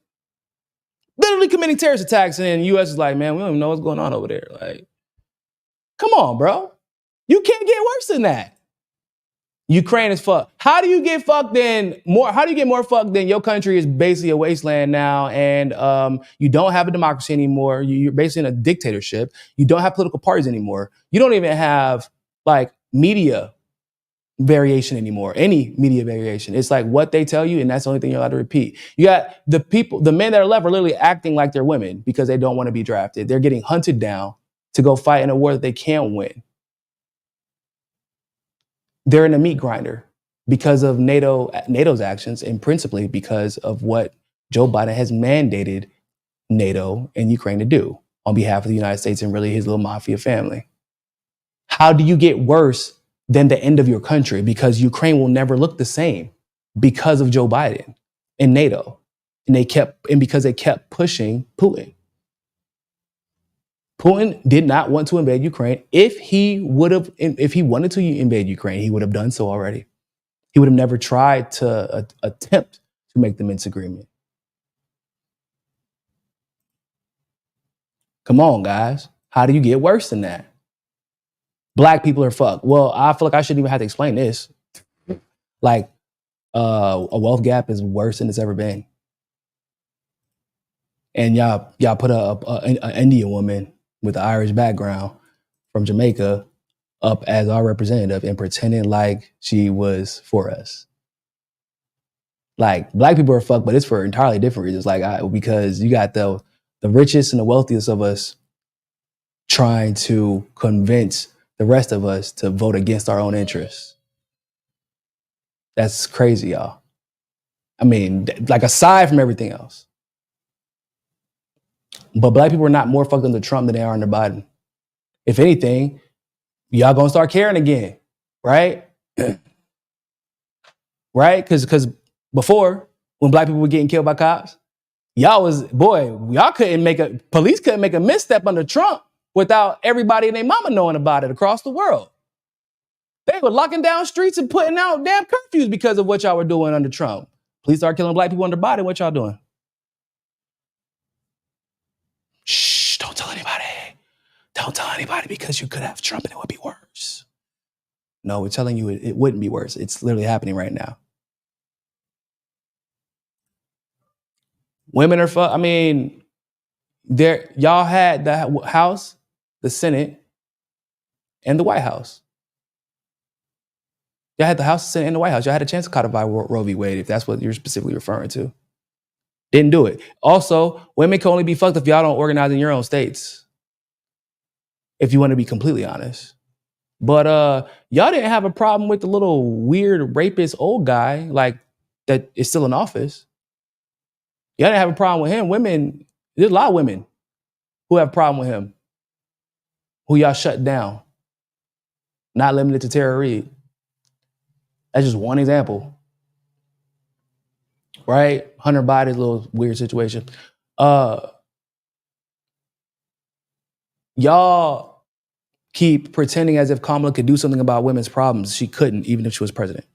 S1: Literally committing terrorist attacks, and then the U.S. is like, man, we don't even know what's going on over there. Like, come on, bro. You can't get worse than that. Ukraine is fucked. How do you get fucked then? How do you get more fucked than your country is basically a wasteland now, and you don't have a democracy anymore? You're basically in a dictatorship. You don't have political parties anymore. You don't even have like media variation anymore. Any media variation. It's like what they tell you, and that's the only thing you're allowed to repeat. You got the men that are left are literally acting like they're women because they don't want to be drafted. They're getting hunted down to go fight in a war that they can't win. They're in a meat grinder because of NATO's actions, and principally because of what Joe Biden has mandated NATO and Ukraine to do on behalf of the United States and really his little mafia family. How do you get worse than the end of your country? Because Ukraine will never look the same because of Joe Biden and NATO. And because they kept pushing Putin. Putin did not want to invade Ukraine. If he wanted to invade Ukraine, he would have done so already. He would have never tried to attempt to make the Minsk agreement. Come on, guys. How do you get worse than that? Black people are fucked. Well, I feel like I shouldn't even have to explain this. Like, a wealth gap is worse than it's ever been. And y'all put an Indian woman with an Irish background from Jamaica up as our representative and pretending like she was for us. Like, black people are fucked, but it's for entirely different reasons. Like, because you got the richest and the wealthiest of us trying to convince the rest of us to vote against our own interests. That's crazy, y'all. I mean, like, aside from everything else. But black people are not more fucked under Trump than they are under Biden. If anything, y'all gonna start caring again, right? Right? Because before, when black people were getting killed by cops, police couldn't make a misstep under Trump without everybody and their mama knowing about it across the world. They were locking down streets and putting out damn curfews because of what y'all were doing under Trump. Police start killing black people under Biden. What y'all doing? Shh, don't tell anybody. Don't tell anybody because you could have Trump and it would be worse. No, we're telling you it wouldn't be worse. It's literally happening right now. Women are, y'all had the House, the Senate, and the White House. Y'all had the House, the Senate, and the White House. Y'all had a chance to codify Roe v. Wade, if that's what you're specifically referring to. Didn't do it. Also, women can only be fucked if y'all don't organize in your own states. If you want to be completely honest. But y'all didn't have a problem with the little weird rapist old guy like that is still in office. Y'all didn't have a problem with him. There's a lot of women who have a problem with him, who y'all shut down. Not limited to Tara Reid. That's just one example. Right? Hunter Biden's a little weird situation. Y'all keep pretending as if Kamala could do something about women's problems. She couldn't, even if she was president.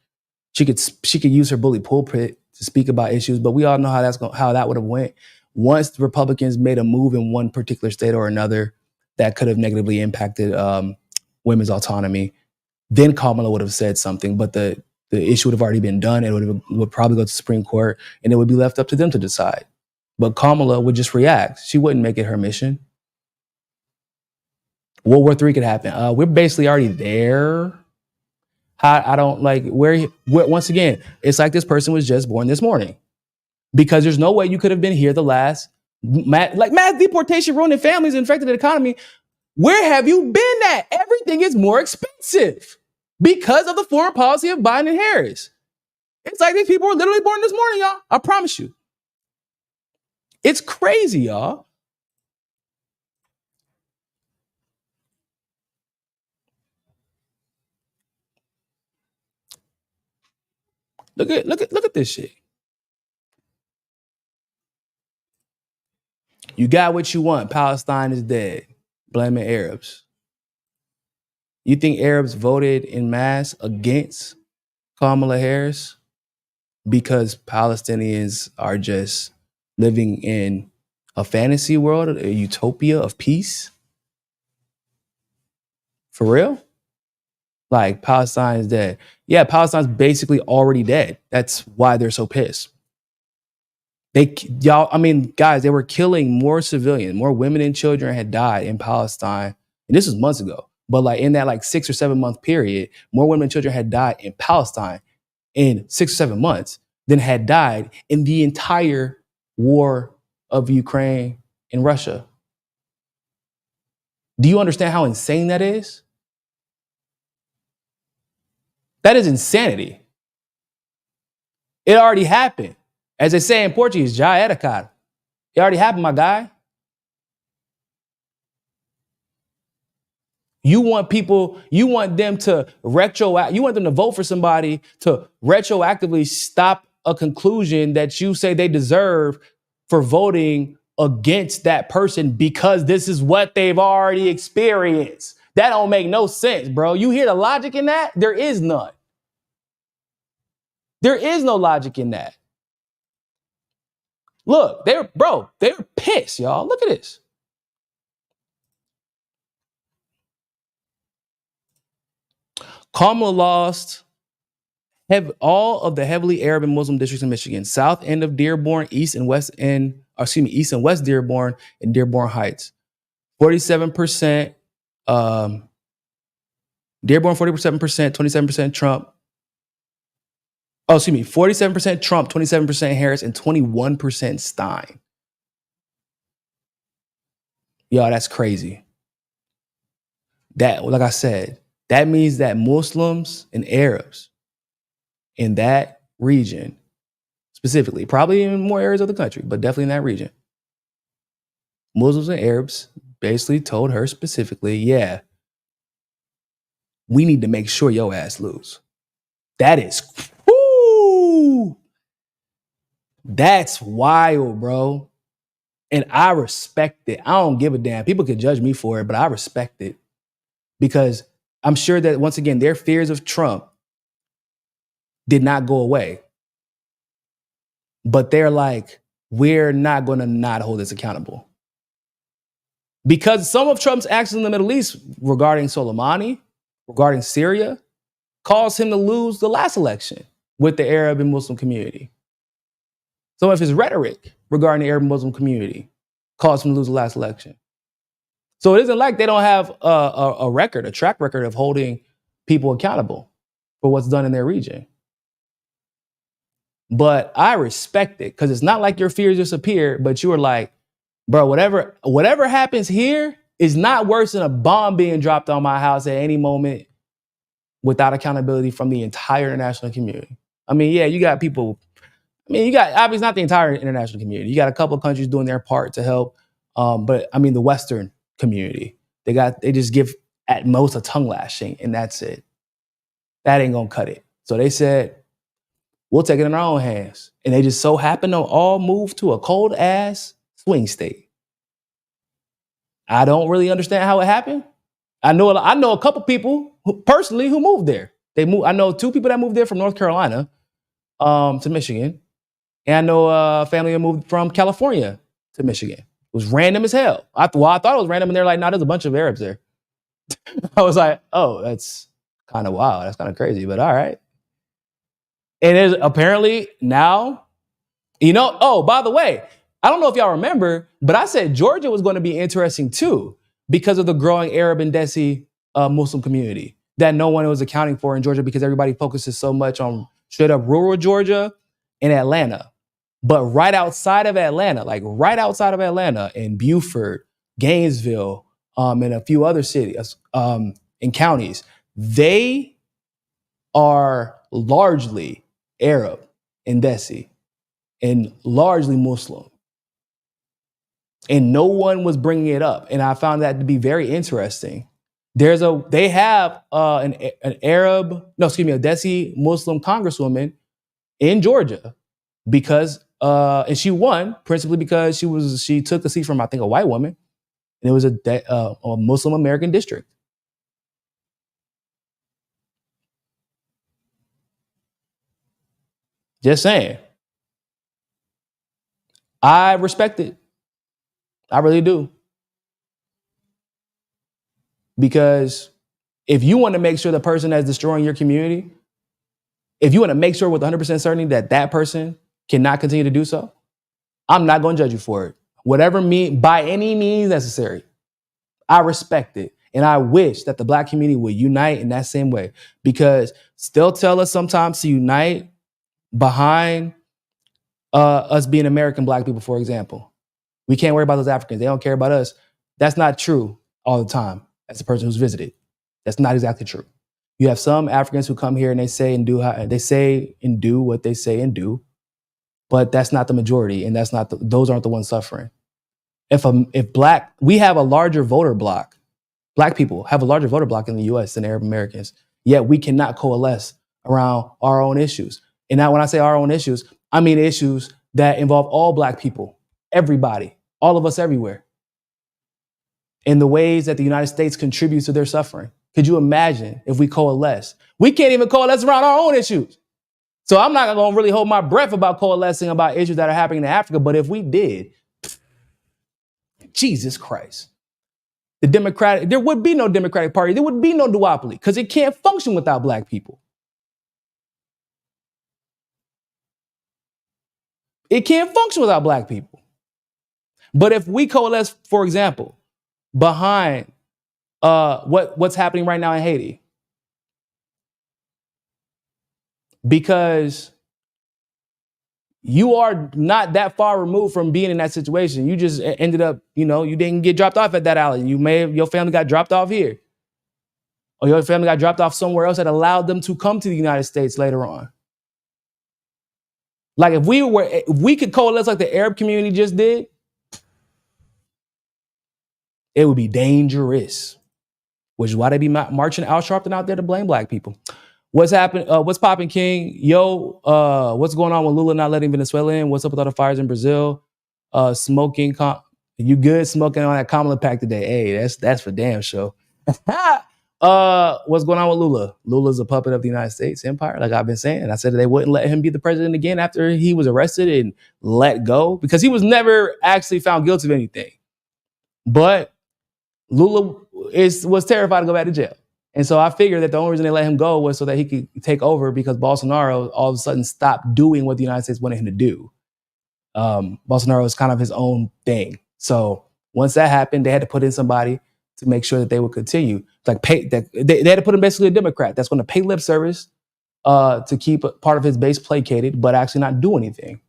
S1: She could use her bully pulpit to speak about issues, but we all know how that would have went. Once the Republicans made a move in one particular state or another that could have negatively impacted women's autonomy, then Kamala would have said something, but the issue would have already been done. It would probably go to the Supreme Court, and it would be left up to them to decide. But Kamala would just react. She wouldn't make it her mission. World War III could happen. We're basically already there. I don't like where once again, it's like this person was just born this morning. Because there's no way you could have been here the last, mass deportation ruining families, infected the economy. Where have you been at? Everything is more expensive because of the foreign policy of Biden and Harris. It's like these people were literally born this morning, y'all. I promise you. It's crazy, y'all. Look at this shit. You got what you want. Palestine is dead. Blaming Arabs. You think Arabs voted in mass against Kamala Harris because Palestinians are just living in a fantasy world, a utopia of peace? For real? Like, Palestine is dead. Yeah, Palestine's basically already dead. That's why they're so pissed. Guys, they were killing more civilians, more women and children had died in Palestine. And this was months ago. But in that 6 or 7 month period, more women and children had died in Palestine in 6 or 7 months than had died in the entire war of Ukraine and Russia. Do you understand how insane that is? That is insanity. It already happened. As they say in Portuguese, já era, cara. It already happened, my guy. You want them to vote for somebody to retroactively stop a conclusion that you say they deserve for voting against that person because this is what they've already experienced. That don't make no sense, bro. You hear the logic in that? There is none. There is no logic in that. Look, they're pissed, y'all. Look at this. Kamala lost all of the heavily Arab and Muslim districts in Michigan, south end of Dearborn, east and west Dearborn and Dearborn Heights. 47%, Dearborn 47%, 27% Trump. 47% Trump, 27% Harris, and 21% Stein. Yo, that's crazy. That, like I said, that means that Muslims and Arabs in that region, specifically, probably in more areas of the country, but definitely in that region, Muslims and Arabs basically told her specifically, yeah, we need to make sure your ass lose. That is, whoo, that's wild, bro. And I respect it. I don't give a damn. People could judge me for it, but I respect it. Because I'm sure that, once again, their fears of Trump did not go away. But they're like, we're not going to not hold this accountable. Because some of Trump's actions in the Middle East regarding Soleimani, regarding Syria, caused him to lose the last election with the Arab and Muslim community. Some of his rhetoric regarding the Arab and Muslim community caused him to lose the last election. So it isn't like they don't have a track record of holding people accountable for what's done in their region. But I respect it, because it's not like your fears disappear, but you were like, bro, whatever happens here is not worse than a bomb being dropped on my house at any moment without accountability from the entire international community. I mean, yeah, you got people. I mean, you got, obviously not the entire international community. You got a couple of countries doing their part to help. But I mean, the Western community, they just give at most a tongue lashing, and that's it. That ain't gonna cut it. So they said, we'll take it in our own hands. And they just so happen to all move to a cold ass swing state. I don't really understand how it happened. I know a couple people personally who moved there. I know 2 people that moved there from North Carolina to Michigan. And I know a family that moved from California to Michigan. It was random as hell. I thought it was random, and they're like, no, there's a bunch of Arabs there. I was like, oh, that's kind of wild. That's kind of crazy, but all right. And it is apparently now, oh, by the way, I don't know if y'all remember, but I said Georgia was going to be interesting too, because of the growing Arab and Desi Muslim community that no one was accounting for in Georgia, because everybody focuses so much on straight up rural Georgia and Atlanta. But right outside of Atlanta, in Beaufort, Gainesville, and a few other cities and counties, they are largely Arab and Desi and largely Muslim. And no one was bringing it up. And I found that to be very interesting. They have a Desi Muslim congresswoman in Georgia, because and she won principally because she took a seat from, I think, a white woman, and it was a Muslim American district. Just saying. I respect it. I really do. Because if you want to make sure the person that's destroying your community, if you want to make sure with 100% certainty that person cannot continue to do so, I'm not going to judge you for it. By any means necessary. I respect it. And I wish that the Black community would unite in that same way, because they'll tell us sometimes to unite behind us being American Black people, for example. We can't worry about those Africans. They don't care about us. That's not true all the time. As a person who's visited, that's not exactly true. You have some Africans who come here and they say and do what they say and do, but that's not the majority, and those aren't the ones suffering. We have a larger voter block. Black people have a larger voter block in the U.S. than Arab Americans. Yet we cannot coalesce around our own issues. And now, when I say our own issues, I mean issues that involve all Black people, everybody, all of us everywhere, in the ways that the United States contributes to their suffering. Could you imagine if we coalesce? We can't even coalesce around our own issues. So I'm not going to really hold my breath about coalescing about issues that are happening in Africa. But if we did, Jesus Christ, there would be no Democratic Party. There would be no duopoly, because it can't function without Black people. It can't function without Black people. But if we coalesce, for example, behind what's happening right now in Haiti, because you are not that far removed from being in that situation. You just ended up, you didn't get dropped off at that island. Your family got dropped off here, or your family got dropped off somewhere else that allowed them to come to the United States later on. Like if we could coalesce like the Arab community just did, it would be dangerous. which is why they be marching Al Sharpton out there to blame black people. What's happened? What's popping, King? Yo, what's going on with Lula not letting Venezuela in? What's up with all the fires in Brazil? Smoking, you good smoking on that Kamala pack today? Hey, that's for damn sure. What's going on with Lula? Lula's a puppet of the United States empire, like I've been saying. I said they wouldn't let him be the president again after he was arrested and let go because he was never actually found guilty of anything. But Lula was terrified to go back to jail. And so I figured that the only reason they let him go was so that he could take over because Bolsonaro all of a sudden stopped doing what the United States wanted him to do. Bolsonaro is kind of his own thing. So once that happened, they had to put in somebody to make sure that they would continue. They had to put in basically a Democrat that's going to pay lip service to keep part of his base placated, but actually not do anything.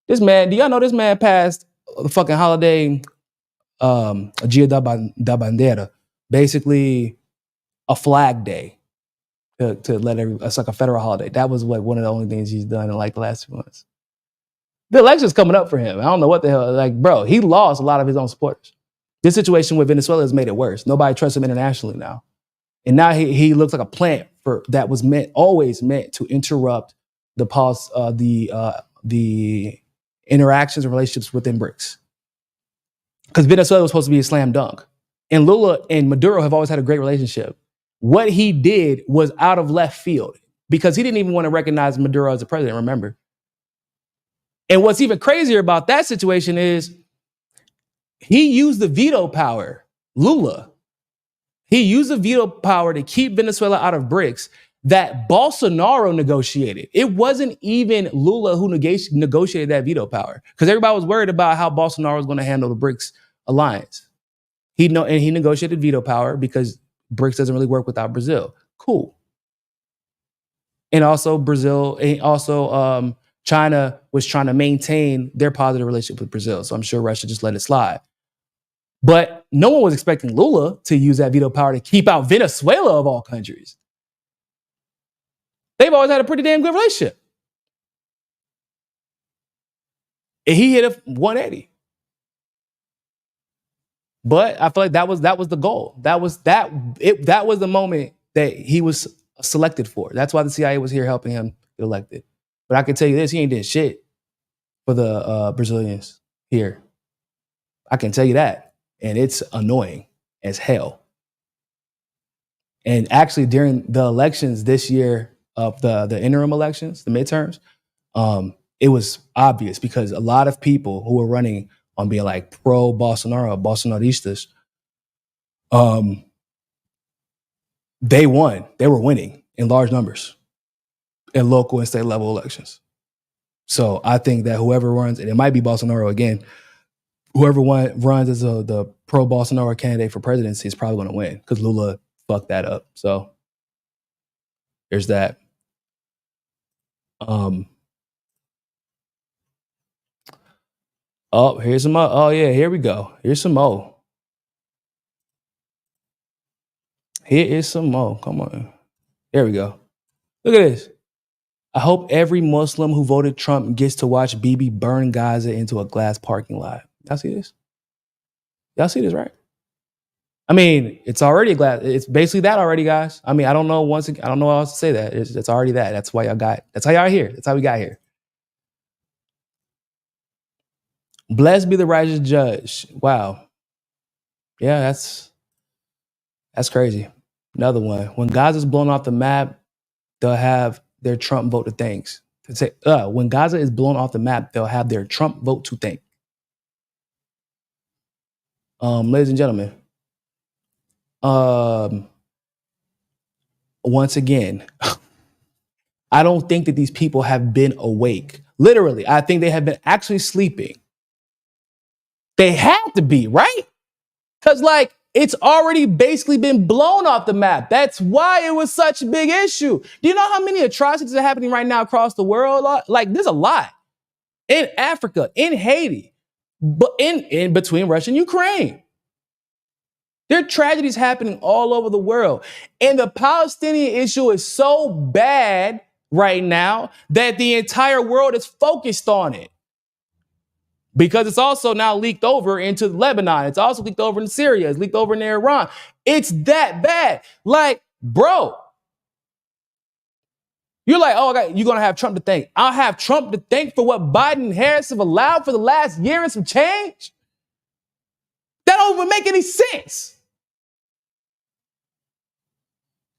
S1: This man, do y'all know this man passed the fucking holiday, Dia da Bandeira, basically a flag day to let it's like a federal holiday. That was one of the only things he's done in like the last 2 months. The election's coming up for him. I don't know what the hell. Like, bro, he lost a lot of his own supporters. This situation with Venezuela has made it worse. Nobody trusts him internationally now. And now he looks like a plant that was always meant to interrupt the interactions and relationships within BRICS. Because Venezuela was supposed to be a slam dunk. And Lula and Maduro have always had a great relationship. What he did was out of left field because he didn't even want to recognize Maduro as a president, remember? And what's even crazier about that situation is he used the veto power, Lula. He used the veto power to keep Venezuela out of BRICS that Bolsonaro negotiated. It wasn't even Lula who negotiated that veto power because everybody was worried about how Bolsonaro was going to handle the BRICS alliance. He negotiated veto power because BRICS doesn't really work without Brazil. Cool. And also China was trying to maintain their positive relationship with Brazil. So I'm sure Russia just let it slide. But no one was expecting Lula to use that veto power to keep out Venezuela of all countries. They've always had a pretty damn good relationship. And he hit a 180. But I feel like that was the goal. That was the moment that he was selected for. That's why the CIA was here helping him get elected. But I can tell you this, he ain't did shit for the Brazilians here. I can tell you that. And it's annoying as hell. And actually during the elections this year of the interim elections, the midterms, it was obvious because a lot of people who were running on being like pro-Bolsonaro, Bolsonaristas, they won. They were winning in large numbers in local and state level elections. So I think that whoever runs, and it might be Bolsonaro again, whoever runs as the pro-Bolsonaro candidate for presidency is probably going to win because Lula fucked that up. So there's that. Oh, here's some more. Oh, yeah, here we go. Here's some more. Here is some more. Come on. There we go. Look at this. I hope every Muslim who voted Trump gets to watch Bibi burn Gaza into a glass parking lot. Y'all see this? Y'all see this, right? I mean, it's already a glass. It's basically that already, guys. I mean, I don't know how else to say that. It's already that. That's why that's how y'all are here. That's how we got here. Blessed be the righteous judge. Wow. Yeah, that's crazy. Another one. When Gaza's blown off the map, they'll have their Trump vote to thanks. When Gaza is blown off the map, they'll have their Trump vote to thank. Ladies and gentlemen, once again, I don't think that these people have been awake. Literally, I think they have been actually sleeping. They had to be, right? Because, it's already basically been blown off the map. That's why it was such a big issue. Do you know how many atrocities are happening right now across the world? There's a lot. In Africa, in Haiti, but in between Russia and Ukraine. There are tragedies happening all over the world. And the Palestinian issue is so bad right now that the entire world is focused on it. Because it's also now leaked over into Lebanon. It's also leaked over in Syria. It's leaked over in Iran. It's that bad. Like, bro, you're like, oh, you're going to have Trump to thank. I'll have Trump to thank for what Biden and Harris have allowed for the last year and some change. That don't even make any sense.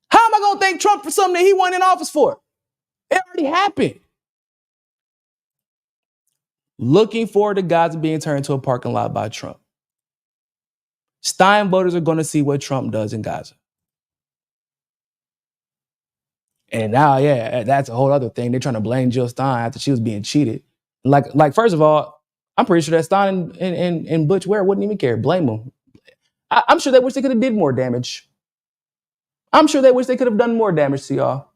S1: How am I going to thank Trump for something that he wasn't in office for? It already happened. Looking forward to Gaza being turned into a parking lot by Trump. Stein voters are going to see what Trump does in Gaza. And now, yeah, that's a whole other thing. They're trying to blame Jill Stein after she was being cheated. Like first of all, I'm pretty sure that Stein and Butch Ware wouldn't even care. Blame them. I'm sure they wish they could have did more damage. I'm sure they wish they could have done more damage to y'all.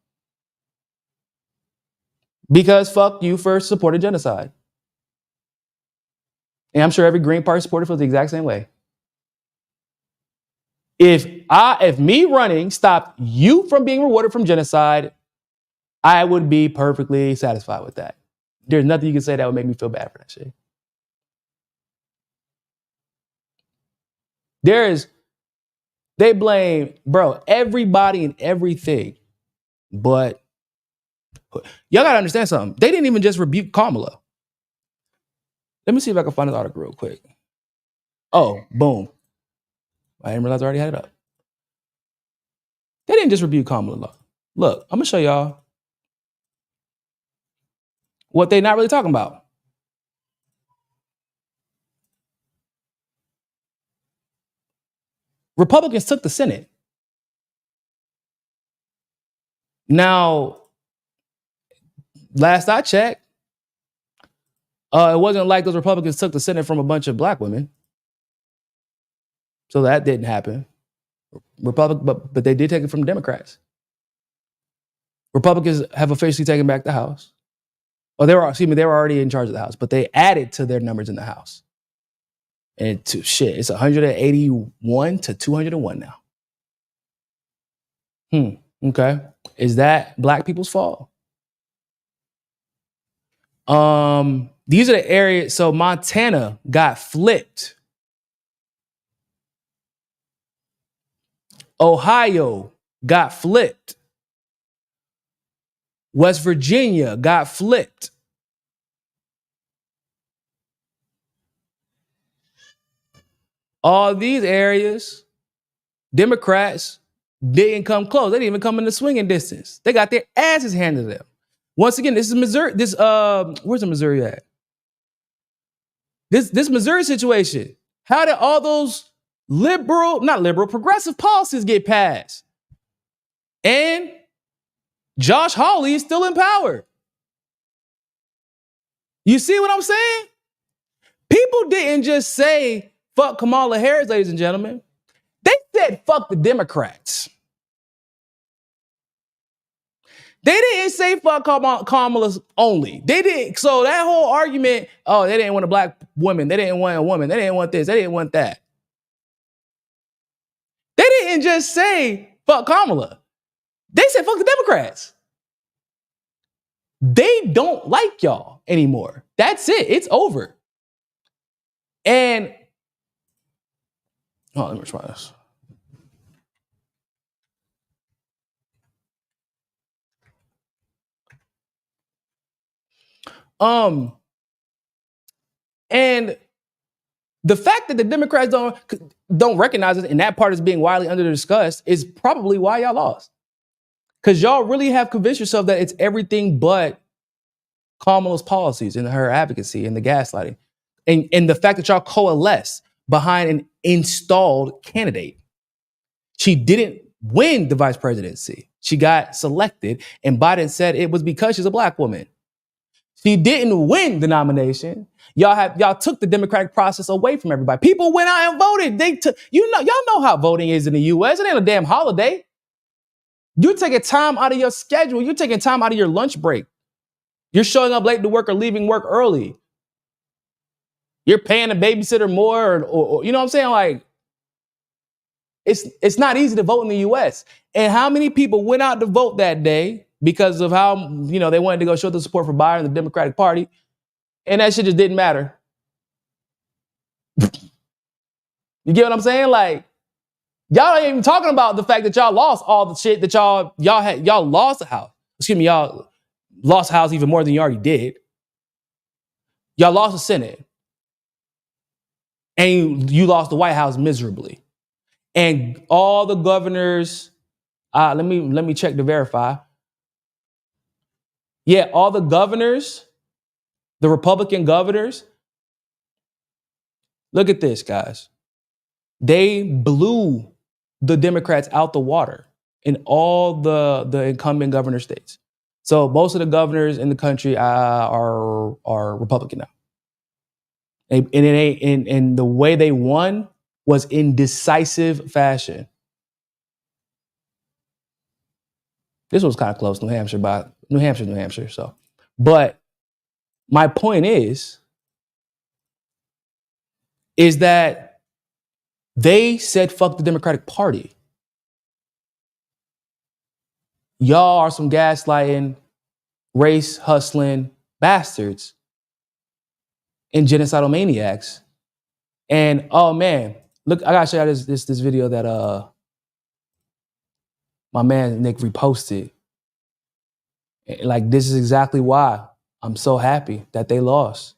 S1: Because fuck you for supporting genocide. And I'm sure every Green Party supporter feels the exact same way. If me running stopped you from being rewarded from genocide, I would be perfectly satisfied with that. There's nothing you can say that would make me feel bad for that shit. They blame, bro, everybody and everything. But y'all gotta understand something. They didn't even just rebuke Kamala. Let me see if I can find this article real quick. Oh, boom. I didn't realize I already had it up. They didn't just rebuke Kamala. Look, I'm gonna show y'all what they're not really talking about. Republicans took the Senate. Now, last I checked, it wasn't like those Republicans took the Senate from a bunch of black women. So that didn't happen. But they did take it from Democrats. Republicans have officially taken back the House. Oh, they were already in charge of the House, but they added to their numbers in the House. And it's 181 to 201 now. Okay. Is that black people's fault? These are the areas. So Montana got flipped. Ohio got flipped. West Virginia got flipped. All these areas, Democrats didn't come close. They didn't even come in the swinging distance. They got their asses handed to them. Once again, this is Missouri. Where's the Missouri at? This Missouri situation. How did all those progressive policies get passed? And Josh Hawley is still in power. You see what I'm saying? People didn't just say, fuck Kamala Harris, ladies and gentlemen. They said, fuck the Democrats. They didn't say fuck Kamala only. They didn't. So that whole argument, oh, they didn't want a black woman. They didn't want a woman. They didn't want this. They didn't want that. They didn't just say fuck Kamala. They said fuck the Democrats. They don't like y'all anymore. That's it. It's over. And, let me try this. And the fact that the Democrats don't recognize it and that part is being widely under discussed is probably why y'all lost. Because y'all really have convinced yourself that it's everything but Kamala's policies and her advocacy and the gaslighting. And the fact that y'all coalesce behind an installed candidate. She didn't win the vice presidency. She got selected, and Biden said it was because she's a black woman. She didn't win the nomination. Y'all took the democratic process away from everybody. People went out and voted. Y'all know how voting is in the U.S. It ain't a damn holiday. You're taking time out of your schedule. You're taking time out of your lunch break. You're showing up late to work or leaving work early. You're paying a babysitter more, or you know what I'm saying? Like, it's not easy to vote in the U.S. And how many people went out to vote that day because of how, they wanted to go show the support for Biden and the Democratic Party, and that shit just didn't matter. You get what I'm saying? Like, Y'all ain't even talking about the fact that y'all lost all the shit that y'all lost a house. Excuse me, y'all lost a house even more than you already did. Y'all lost the Senate. And you lost the White House miserably. And all the governors, let me check to verify. Yeah, all the governors, the Republican governors, look at this, guys. They blew the Democrats out the water in all the incumbent governor states. So most of the governors in the country are Republican now. And the way they won was in decisive fashion. This was kind of close, New Hampshire. So, but my point is that they said fuck the Democratic Party. Y'all are some gaslighting, race hustling bastards and genocidal maniacs. And oh man, look, I gotta show you this video that my man Nick reposted. Like, this is exactly why I'm so happy that they lost,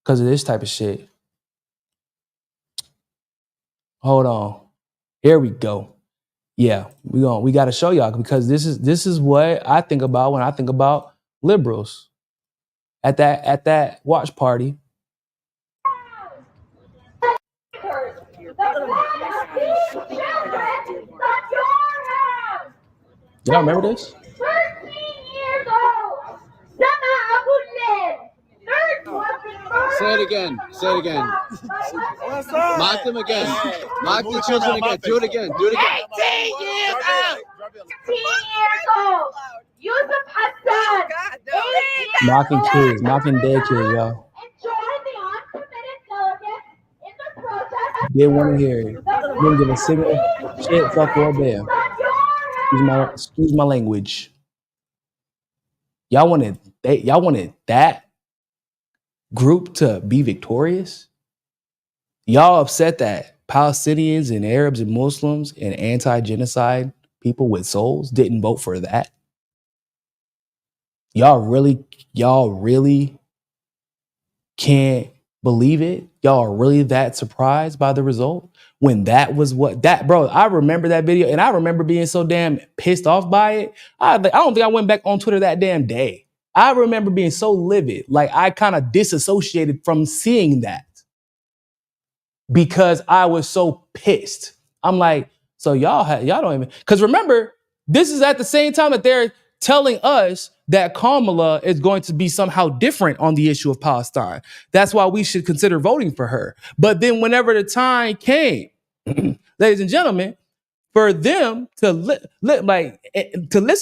S1: because of this type of shit. Hold on, here we go. Yeah, we got to show y'all, because this is what I think about when I think about liberals at that watch party. Y'all remember this?
S4: 13 years old.
S5: Say it again. Mock them again. Mock the children again. Do it again.
S4: 18 years old. 13 years old. Yusuf Hassan.
S1: Mocking kids, mocking dead kids, y'all. Didn't want to hear it. Didn't give a single shit, fuck, or damn. Excuse my language. Y'all wanted that group to be victorious? Y'all upset that Palestinians and Arabs and Muslims and anti-genocide people with souls didn't vote for that? Y'all really can't believe it? Y'all are really that surprised by the result? When that was bro, I remember that video, and I remember being so damn pissed off by it. I don't think I went back on Twitter that damn day. I remember being so livid. Like, I kind of disassociated from seeing that because I was so pissed. I'm like, so y'all don't even, because remember, this is at the same time that they're telling us that Kamala is going to be somehow different on the issue of Palestine. That's why we should consider voting for her. But then whenever the time came, ladies and gentlemen, for them to listen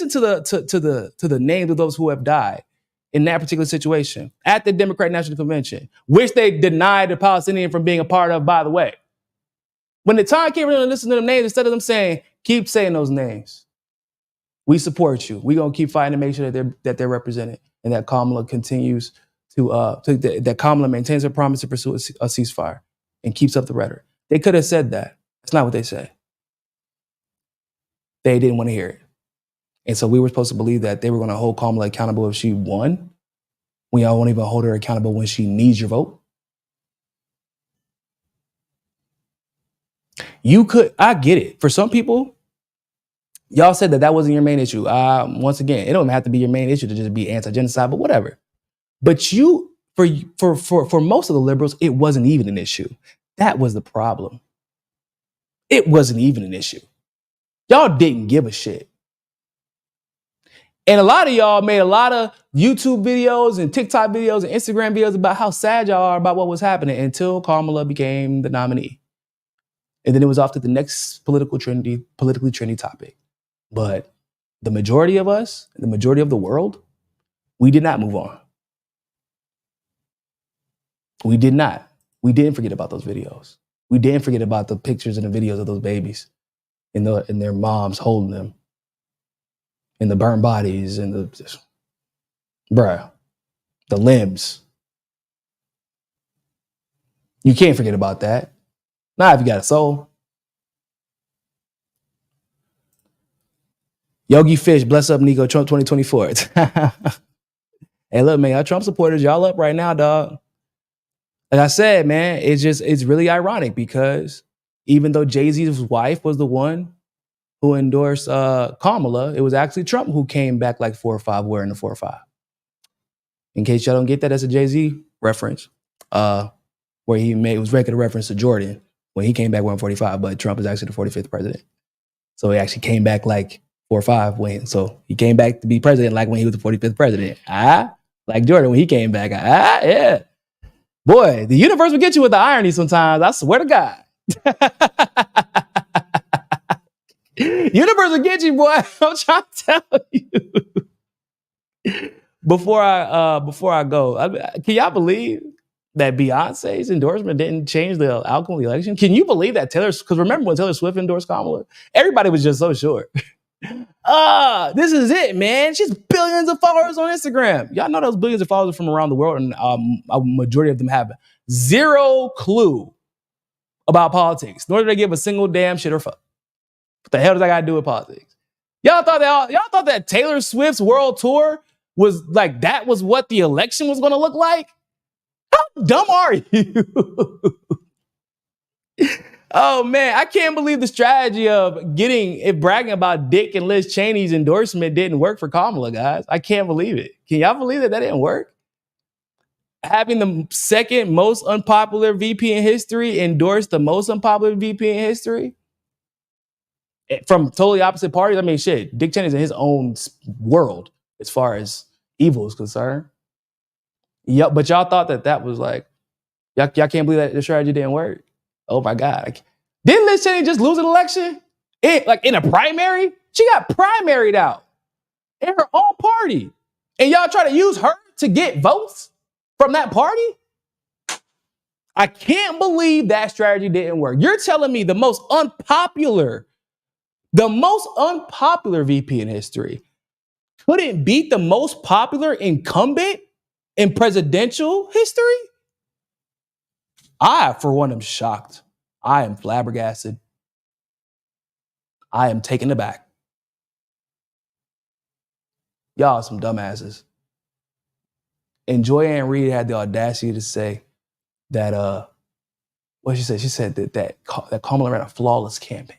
S1: to the names of those who have died in that particular situation at the Democratic National Convention, which they denied the Palestinian from being a part of, by the way. When the time came around to listen to them names, instead of them saying, keep saying those names, we support you. We're gonna keep fighting to make sure that they're represented, and that Kamala continues that Kamala maintains her promise to pursue a ceasefire and keeps up the rhetoric. They could have said that. That's not what they said. They didn't want to hear it. And so we were supposed to believe that they were going to hold Kamala accountable if she won, when y'all won't even hold her accountable when she needs your vote. I get it. For some people, y'all said that wasn't your main issue. Once again, it don't have to be your main issue to just be anti-genocide, but whatever. But for most of the liberals, it wasn't even an issue. That was the problem. It wasn't even an issue. Y'all didn't give a shit. And a lot of y'all made a lot of YouTube videos and TikTok videos and Instagram videos about how sad y'all are about what was happening until Kamala became the nominee. And then it was off to the next politically trendy topic. But the majority of us, the majority of the world, we did not move on. We did not. We didn't forget about those videos. We didn't forget about the pictures and the videos of those babies and their moms holding them, and the burnt bodies and the limbs. You can't forget about that. Not if you got a soul. Yogi Fish, bless up, Niko, Trump 2024. Hey, look, man, y'all Trump supporters, y'all up right now, dog. Like I said, man, it's really ironic because even though Jay-Z's wife was the one who endorsed Kamala, it was actually Trump who came back like 4 or 5 wearing the 4 or 5. In case y'all don't get that, that's a Jay-Z reference, where he was making a reference to Jordan when he came back wearing 45, but Trump is actually the 45th president. So he actually came back like 4 or 5 when, so he came back to be president like when he was the 45th president. Like Jordan when he came back. Yeah. Boy, the universe will get you with the irony sometimes. I swear to God. Universe will get you, boy. I'm trying to tell you. Before I go, can y'all believe that Beyonce's endorsement didn't change the outcome of the election? Can you believe that because remember when Taylor Swift endorsed Kamala? Everybody was just so sure. This is it, man. She's billions of followers on Instagram. Y'all know those billions of followers are from around the world, and a majority of them have zero clue about politics, nor do they give a single damn shit or fuck. What the hell does that got to do with politics? Y'all thought that Taylor Swift's world tour was like that was what the election was going to look like? How dumb are you? Oh man, I can't believe the strategy of bragging about Dick and Liz Cheney's endorsement didn't work for Kamala, guys. I can't believe it. Can y'all believe that didn't work? Having the second most unpopular VP in history endorse the most unpopular VP in history from totally opposite parties. I mean, shit, Dick Cheney's in his own world as far as evil is concerned. Yeah, but y'all thought that was like, y'all can't believe that the strategy didn't work. Oh my God. Didn't Liz Cheney just lose an election? In a primary? She got primaried out in her own party. And y'all try to use her to get votes from that party? I can't believe that strategy didn't work. You're telling me the most unpopular VP in history couldn't beat the most popular incumbent in presidential history? I, for one, am shocked. I am flabbergasted. I am taken aback. Y'all are some dumbasses. And Joy Ann Reid had the audacity to say that, what she said? She said that Kamala ran a flawless campaign.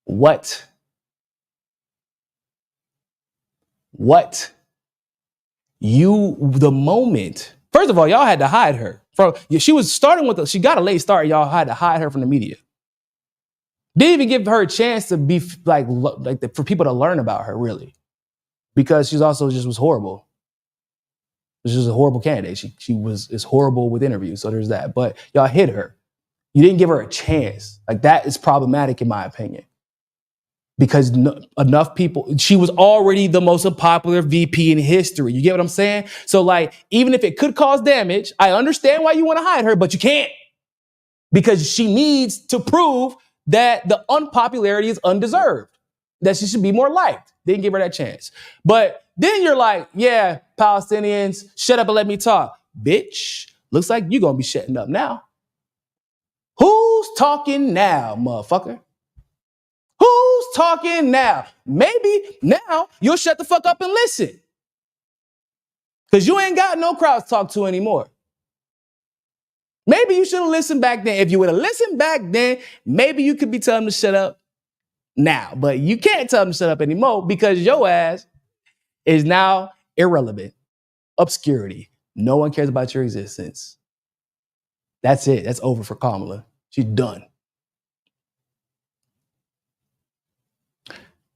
S1: What? The moment. First of all, y'all had to hide her. She was starting she got a late start. Y'all had to hide her from the media. Didn't even give her a chance to be for people to learn about her, really. Because she's also just was horrible. She was a horrible candidate. She is horrible with interviews, so there's that. But y'all hid her. You didn't give her a chance. Like, that is problematic in my opinion. Because enough people, she was already the most unpopular VP in history. You get what I'm saying? So like, even if it could cause damage, I understand why you want to hide her, but you can't. Because she needs to prove that the unpopularity is undeserved, that she should be more liked. Didn't give her that chance. But then you're like, yeah, Palestinians, shut up and let me talk. Bitch, looks like you're going to be shutting up now. Who's talking now, motherfucker? Who's talking now? Maybe now you'll shut the fuck up and listen. Because you ain't got no crowd to talk to anymore. Maybe you should have listened back then. If you would have listened back then, maybe you could be telling them to shut up now. But you can't tell them to shut up anymore because your ass is now irrelevant. Obscurity. No one cares about your existence. That's it. That's over for Kamala. She's done.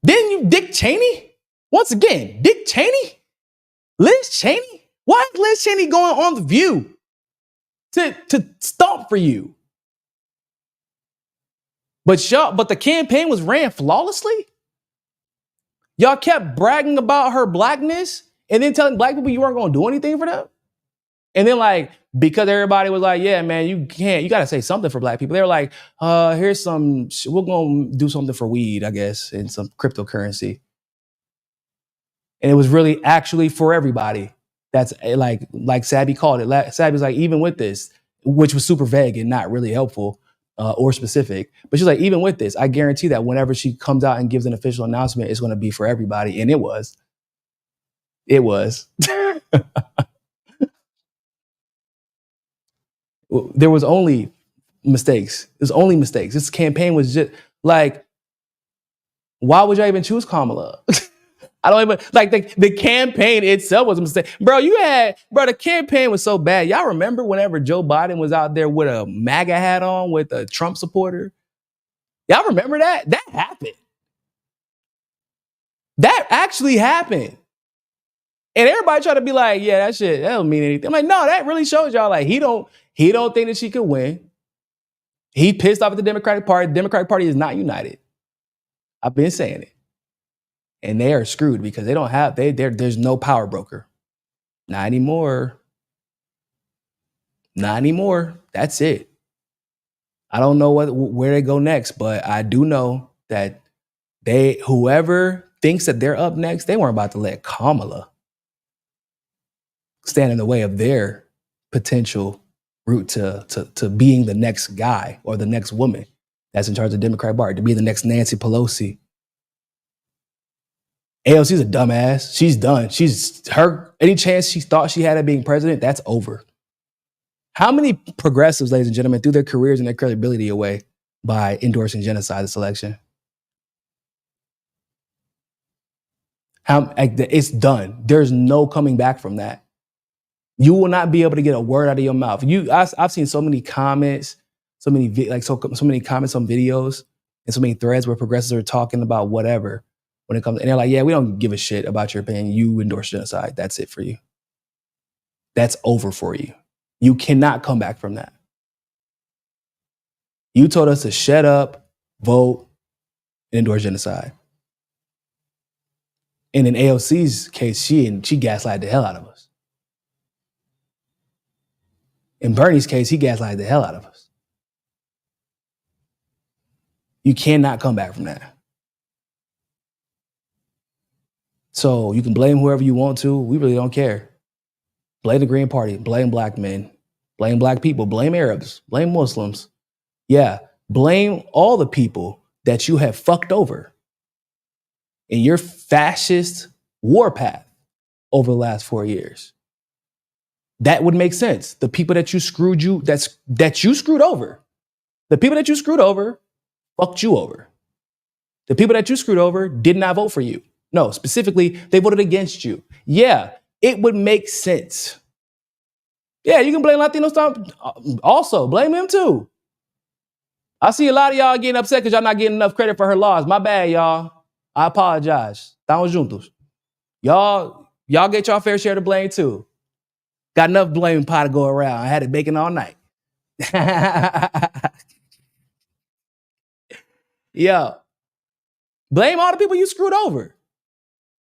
S1: Then you, Dick Cheney? Once again, Dick Cheney? Liz Cheney? Why is Liz Cheney going on The View to stomp for you? But the campaign was ran flawlessly? Y'all kept bragging about her blackness and then telling black people you weren't going to do anything for them? And then like, because everybody was like, yeah, man, you got to say something for black people. They were like, we're going to do something for weed, I guess, and some cryptocurrency. And it was really actually for everybody. That's like Sabby called it. Sabby's like, even with this, which was super vague and not really helpful, or specific. But she's like, even with this, I guarantee that whenever she comes out and gives an official announcement, it's going to be for everybody. And it was. It was. There was only mistakes. There's only mistakes. This campaign was just like, why would y'all even choose Kamala? I don't even, like, the campaign itself was a mistake. Bro, the campaign was so bad. Y'all remember whenever Joe Biden was out there with a MAGA hat on with a Trump supporter? Y'all remember that? That happened. That actually happened. And everybody try to be like, yeah, that don't mean anything. I'm like, no, that really shows y'all, like, he don't think that she could win. He pissed off at the Democratic Party. The Democratic Party is not united. I've been saying it. And they are screwed because they don't have, there's no power broker. Not anymore. Not anymore. That's it. I don't know where they go next, but I do know that whoever thinks that they're up next, they weren't about to let Kamala stand in the way of their potential route to being the next guy or the next woman that's in charge of the Democratic Party, to be the next Nancy Pelosi. AOC's a dumbass. She's done. Any chance she thought she had of being president, that's over. How many progressives, ladies and gentlemen, threw their careers and their credibility away by endorsing genocide this election? It's done. There's no coming back from that. You will not be able to get a word out of your mouth. I've seen so many comments, so many comments on videos, and so many threads where progressives are talking about whatever when it comes, and they're like, yeah, we don't give a shit about your opinion. You endorse genocide. That's it for you. That's over for you. You cannot come back from that. You told us to shut up, vote, and endorse genocide. And in AOC's case, she gaslighted the hell out of us. In Bernie's case, he gaslighted the hell out of us. You cannot come back from that. So you can blame whoever you want to. We really don't care. Blame the Green Party. Blame black men. Blame black people. Blame Arabs. Blame Muslims. Yeah, blame all the people that you have fucked over in your fascist warpath over the last 4 years. That would make sense. The people that you screwed over. The people that you screwed over fucked you over. The people that you screwed over did not vote for you. No, specifically, they voted against you. Yeah, it would make sense. Yeah, you can blame Latinos. Also, blame them too. I see a lot of y'all getting upset because y'all not getting enough credit for her laws. My bad, y'all. I apologize. Estamos juntos. Y'all get y'all fair share to blame too. Got enough blaming pot to go around. I had it baking all night. Yo, blame all the people you screwed over.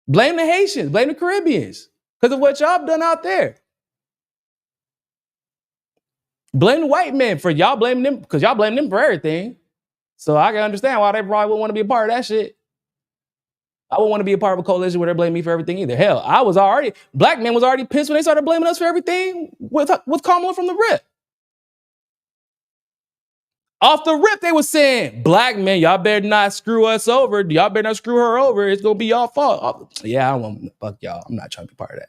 S1: Blame the Haitians. Blame the Caribbeans because of what y'all done out there. Blame the white men for y'all blaming them because y'all blame them for everything. So I can understand why they probably wouldn't want to be a part of that shit. I wouldn't want to be a part of a coalition where they're blaming me for everything either. Hell, black men was already pissed when they started blaming us for everything with Kamala from the rip. Off the rip, they were saying, black men, y'all better not screw us over. Y'all better not screw her over. It's going to be y'all fault. Yeah, I don't want to fuck y'all. I'm not trying to be part of that.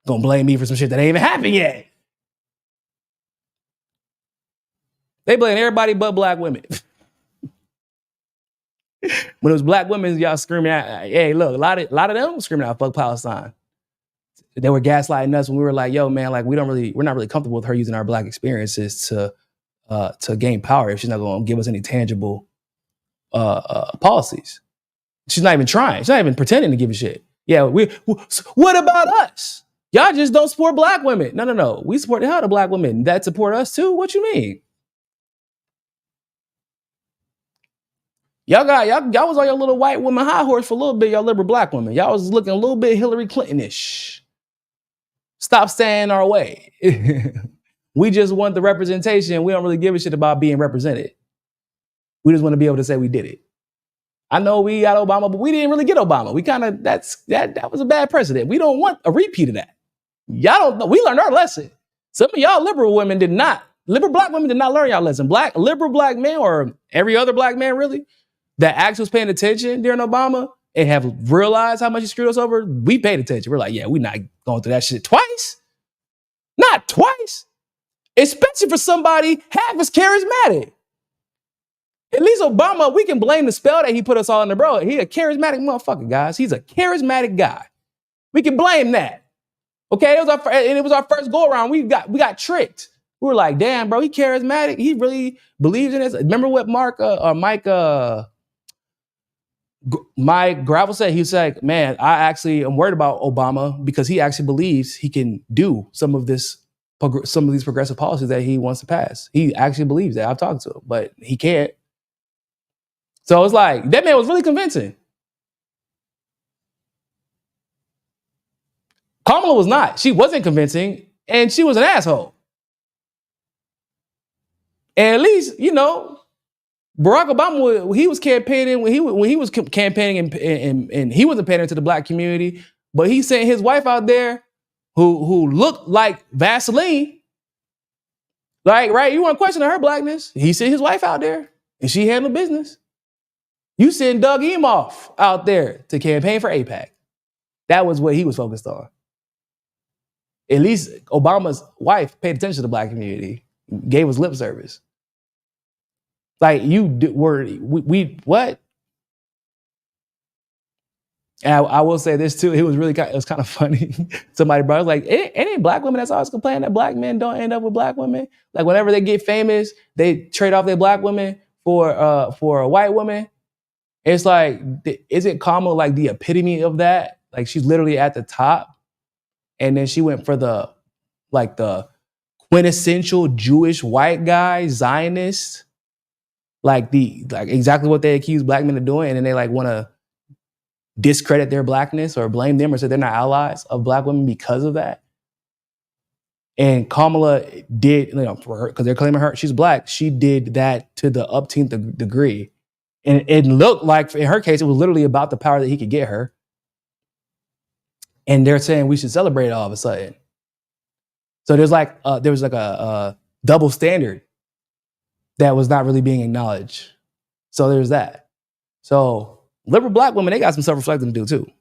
S1: Gonna blame me for some shit that ain't even happened yet. They blame everybody but black women. When it was black women, y'all screaming out, hey, look, a lot of them screaming out, fuck Palestine. They were gaslighting us when we were like, yo, man, like we're not really comfortable with her using our black experiences to gain power if she's not gonna give us any tangible policies. She's not even trying. She's not even pretending to give a shit. Yeah, what about us? Y'all just don't support black women. No. We support the hell out of black women that support us too. What you mean? Y'all was on your little white woman high horse for a little bit, y'all liberal black women. Y'all was looking a little bit Hillary Clinton-ish. Stop standing our way. We just want the representation. We don't really give a shit about being represented. We just want to be able to say we did it. I know we got Obama, but we didn't really get Obama. That was a bad precedent. We don't want a repeat of that. Y'all don't know. We learned our lesson. Some of y'all liberal women did not liberal black women did not learn y'all lesson. Liberal black men, or every other black man really, that actually was paying attention during Obama and have realized how much he screwed us over, we paid attention. We're like, yeah, we're not going through that shit twice. Not twice. Especially for somebody half as charismatic. At least Obama, we can blame the spell that he put us all under, bro. He a charismatic motherfucker, guys. He's a charismatic guy. We can blame that. Okay, it was our first go around. We got tricked. We were like, damn, bro, he charismatic. He really believes in this. Remember what Mike Gravel said? He was like, man, I'm worried about Obama because he actually believes he can do some of these progressive policies that he wants to pass. He actually believes that. I've talked to him, but he can't. So it's like, that man was really convincing. Kamala was not. She wasn't convincing, and she was an asshole. And at least, Barack Obama, he was campaigning when he was campaigning and he wasn't pandering to the black community, but he sent his wife out there who looked like Vaseline. Like, right? You weren't questioning her blackness. He sent his wife out there and she handled business. You sent Doug Emhoff out there to campaign for AIPAC. That was what he was focused on. At least Obama's wife paid attention to the black community, gave us lip service. Like, what? And I will say this too, it was kind of funny. Somebody brought it, like, any black women that's always complaining that black men don't end up with black women. Like, whenever they get famous, they trade off their black women for a white woman. It's like, isn't Kamala like the epitome of that? Like, she's literally at the top. And then she went for the quintessential Jewish white guy, Zionist. Like exactly what they accuse black men of doing. And then they want to discredit their blackness or blame them or say they're not allies of black women because of that. And Kamala did, for her, because they're claiming she's black, she did that to the upteenth degree. And it looked like, in her case, it was literally about the power that he could get her. And they're saying we should celebrate it all of a sudden. So there was a double standard that was not really being acknowledged. So there's that. So liberal black women, they got some self-reflecting to do too.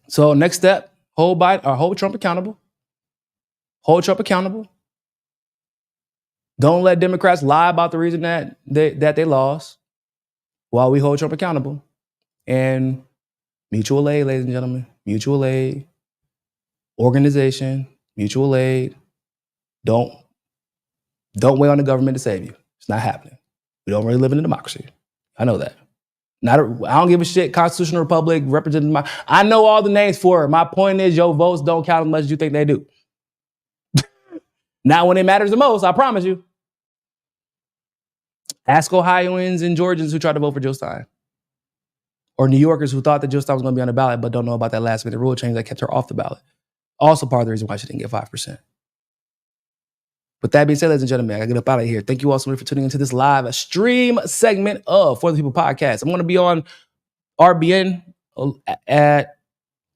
S1: So next step, hold Trump accountable. Hold Trump accountable. Don't let Democrats lie about the reason that they lost while we hold Trump accountable. And mutual aid, ladies and gentlemen, mutual aid, organization, mutual aid. Don't wait on the government to save you. It's not happening. We don't really live in a democracy. I know that. I don't give a shit. Constitutional republic, representing I know all the names for it. My point is, your votes don't count as much as you think they do. Not when it matters the most, I promise you. Ask Ohioans and Georgians who tried to vote for Jill Stein. Or New Yorkers who thought that Jill Stein was going to be on the ballot but don't know about that last minute rule change that kept her off the ballot. Also part of the reason why she didn't get 5%. With that being said, ladies and gentlemen, I gotta get up out of here. Thank you all so much for tuning into this live stream segment of For the People podcast. I'm going to be on RBN at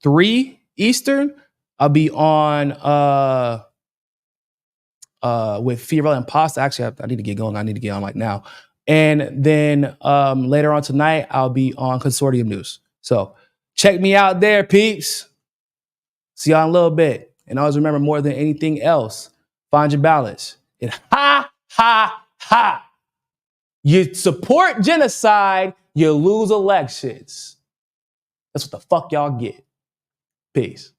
S1: 3 Eastern. I'll be on with Fiorella and Pasta. Actually, I need to get going. I need to get on now. And then later on tonight, I'll be on Consortium News. So check me out there, peeps. See y'all in a little bit. And always remember, more than anything else, find your balance. And ha. You support genocide, you lose elections. That's what the fuck y'all get. Peace.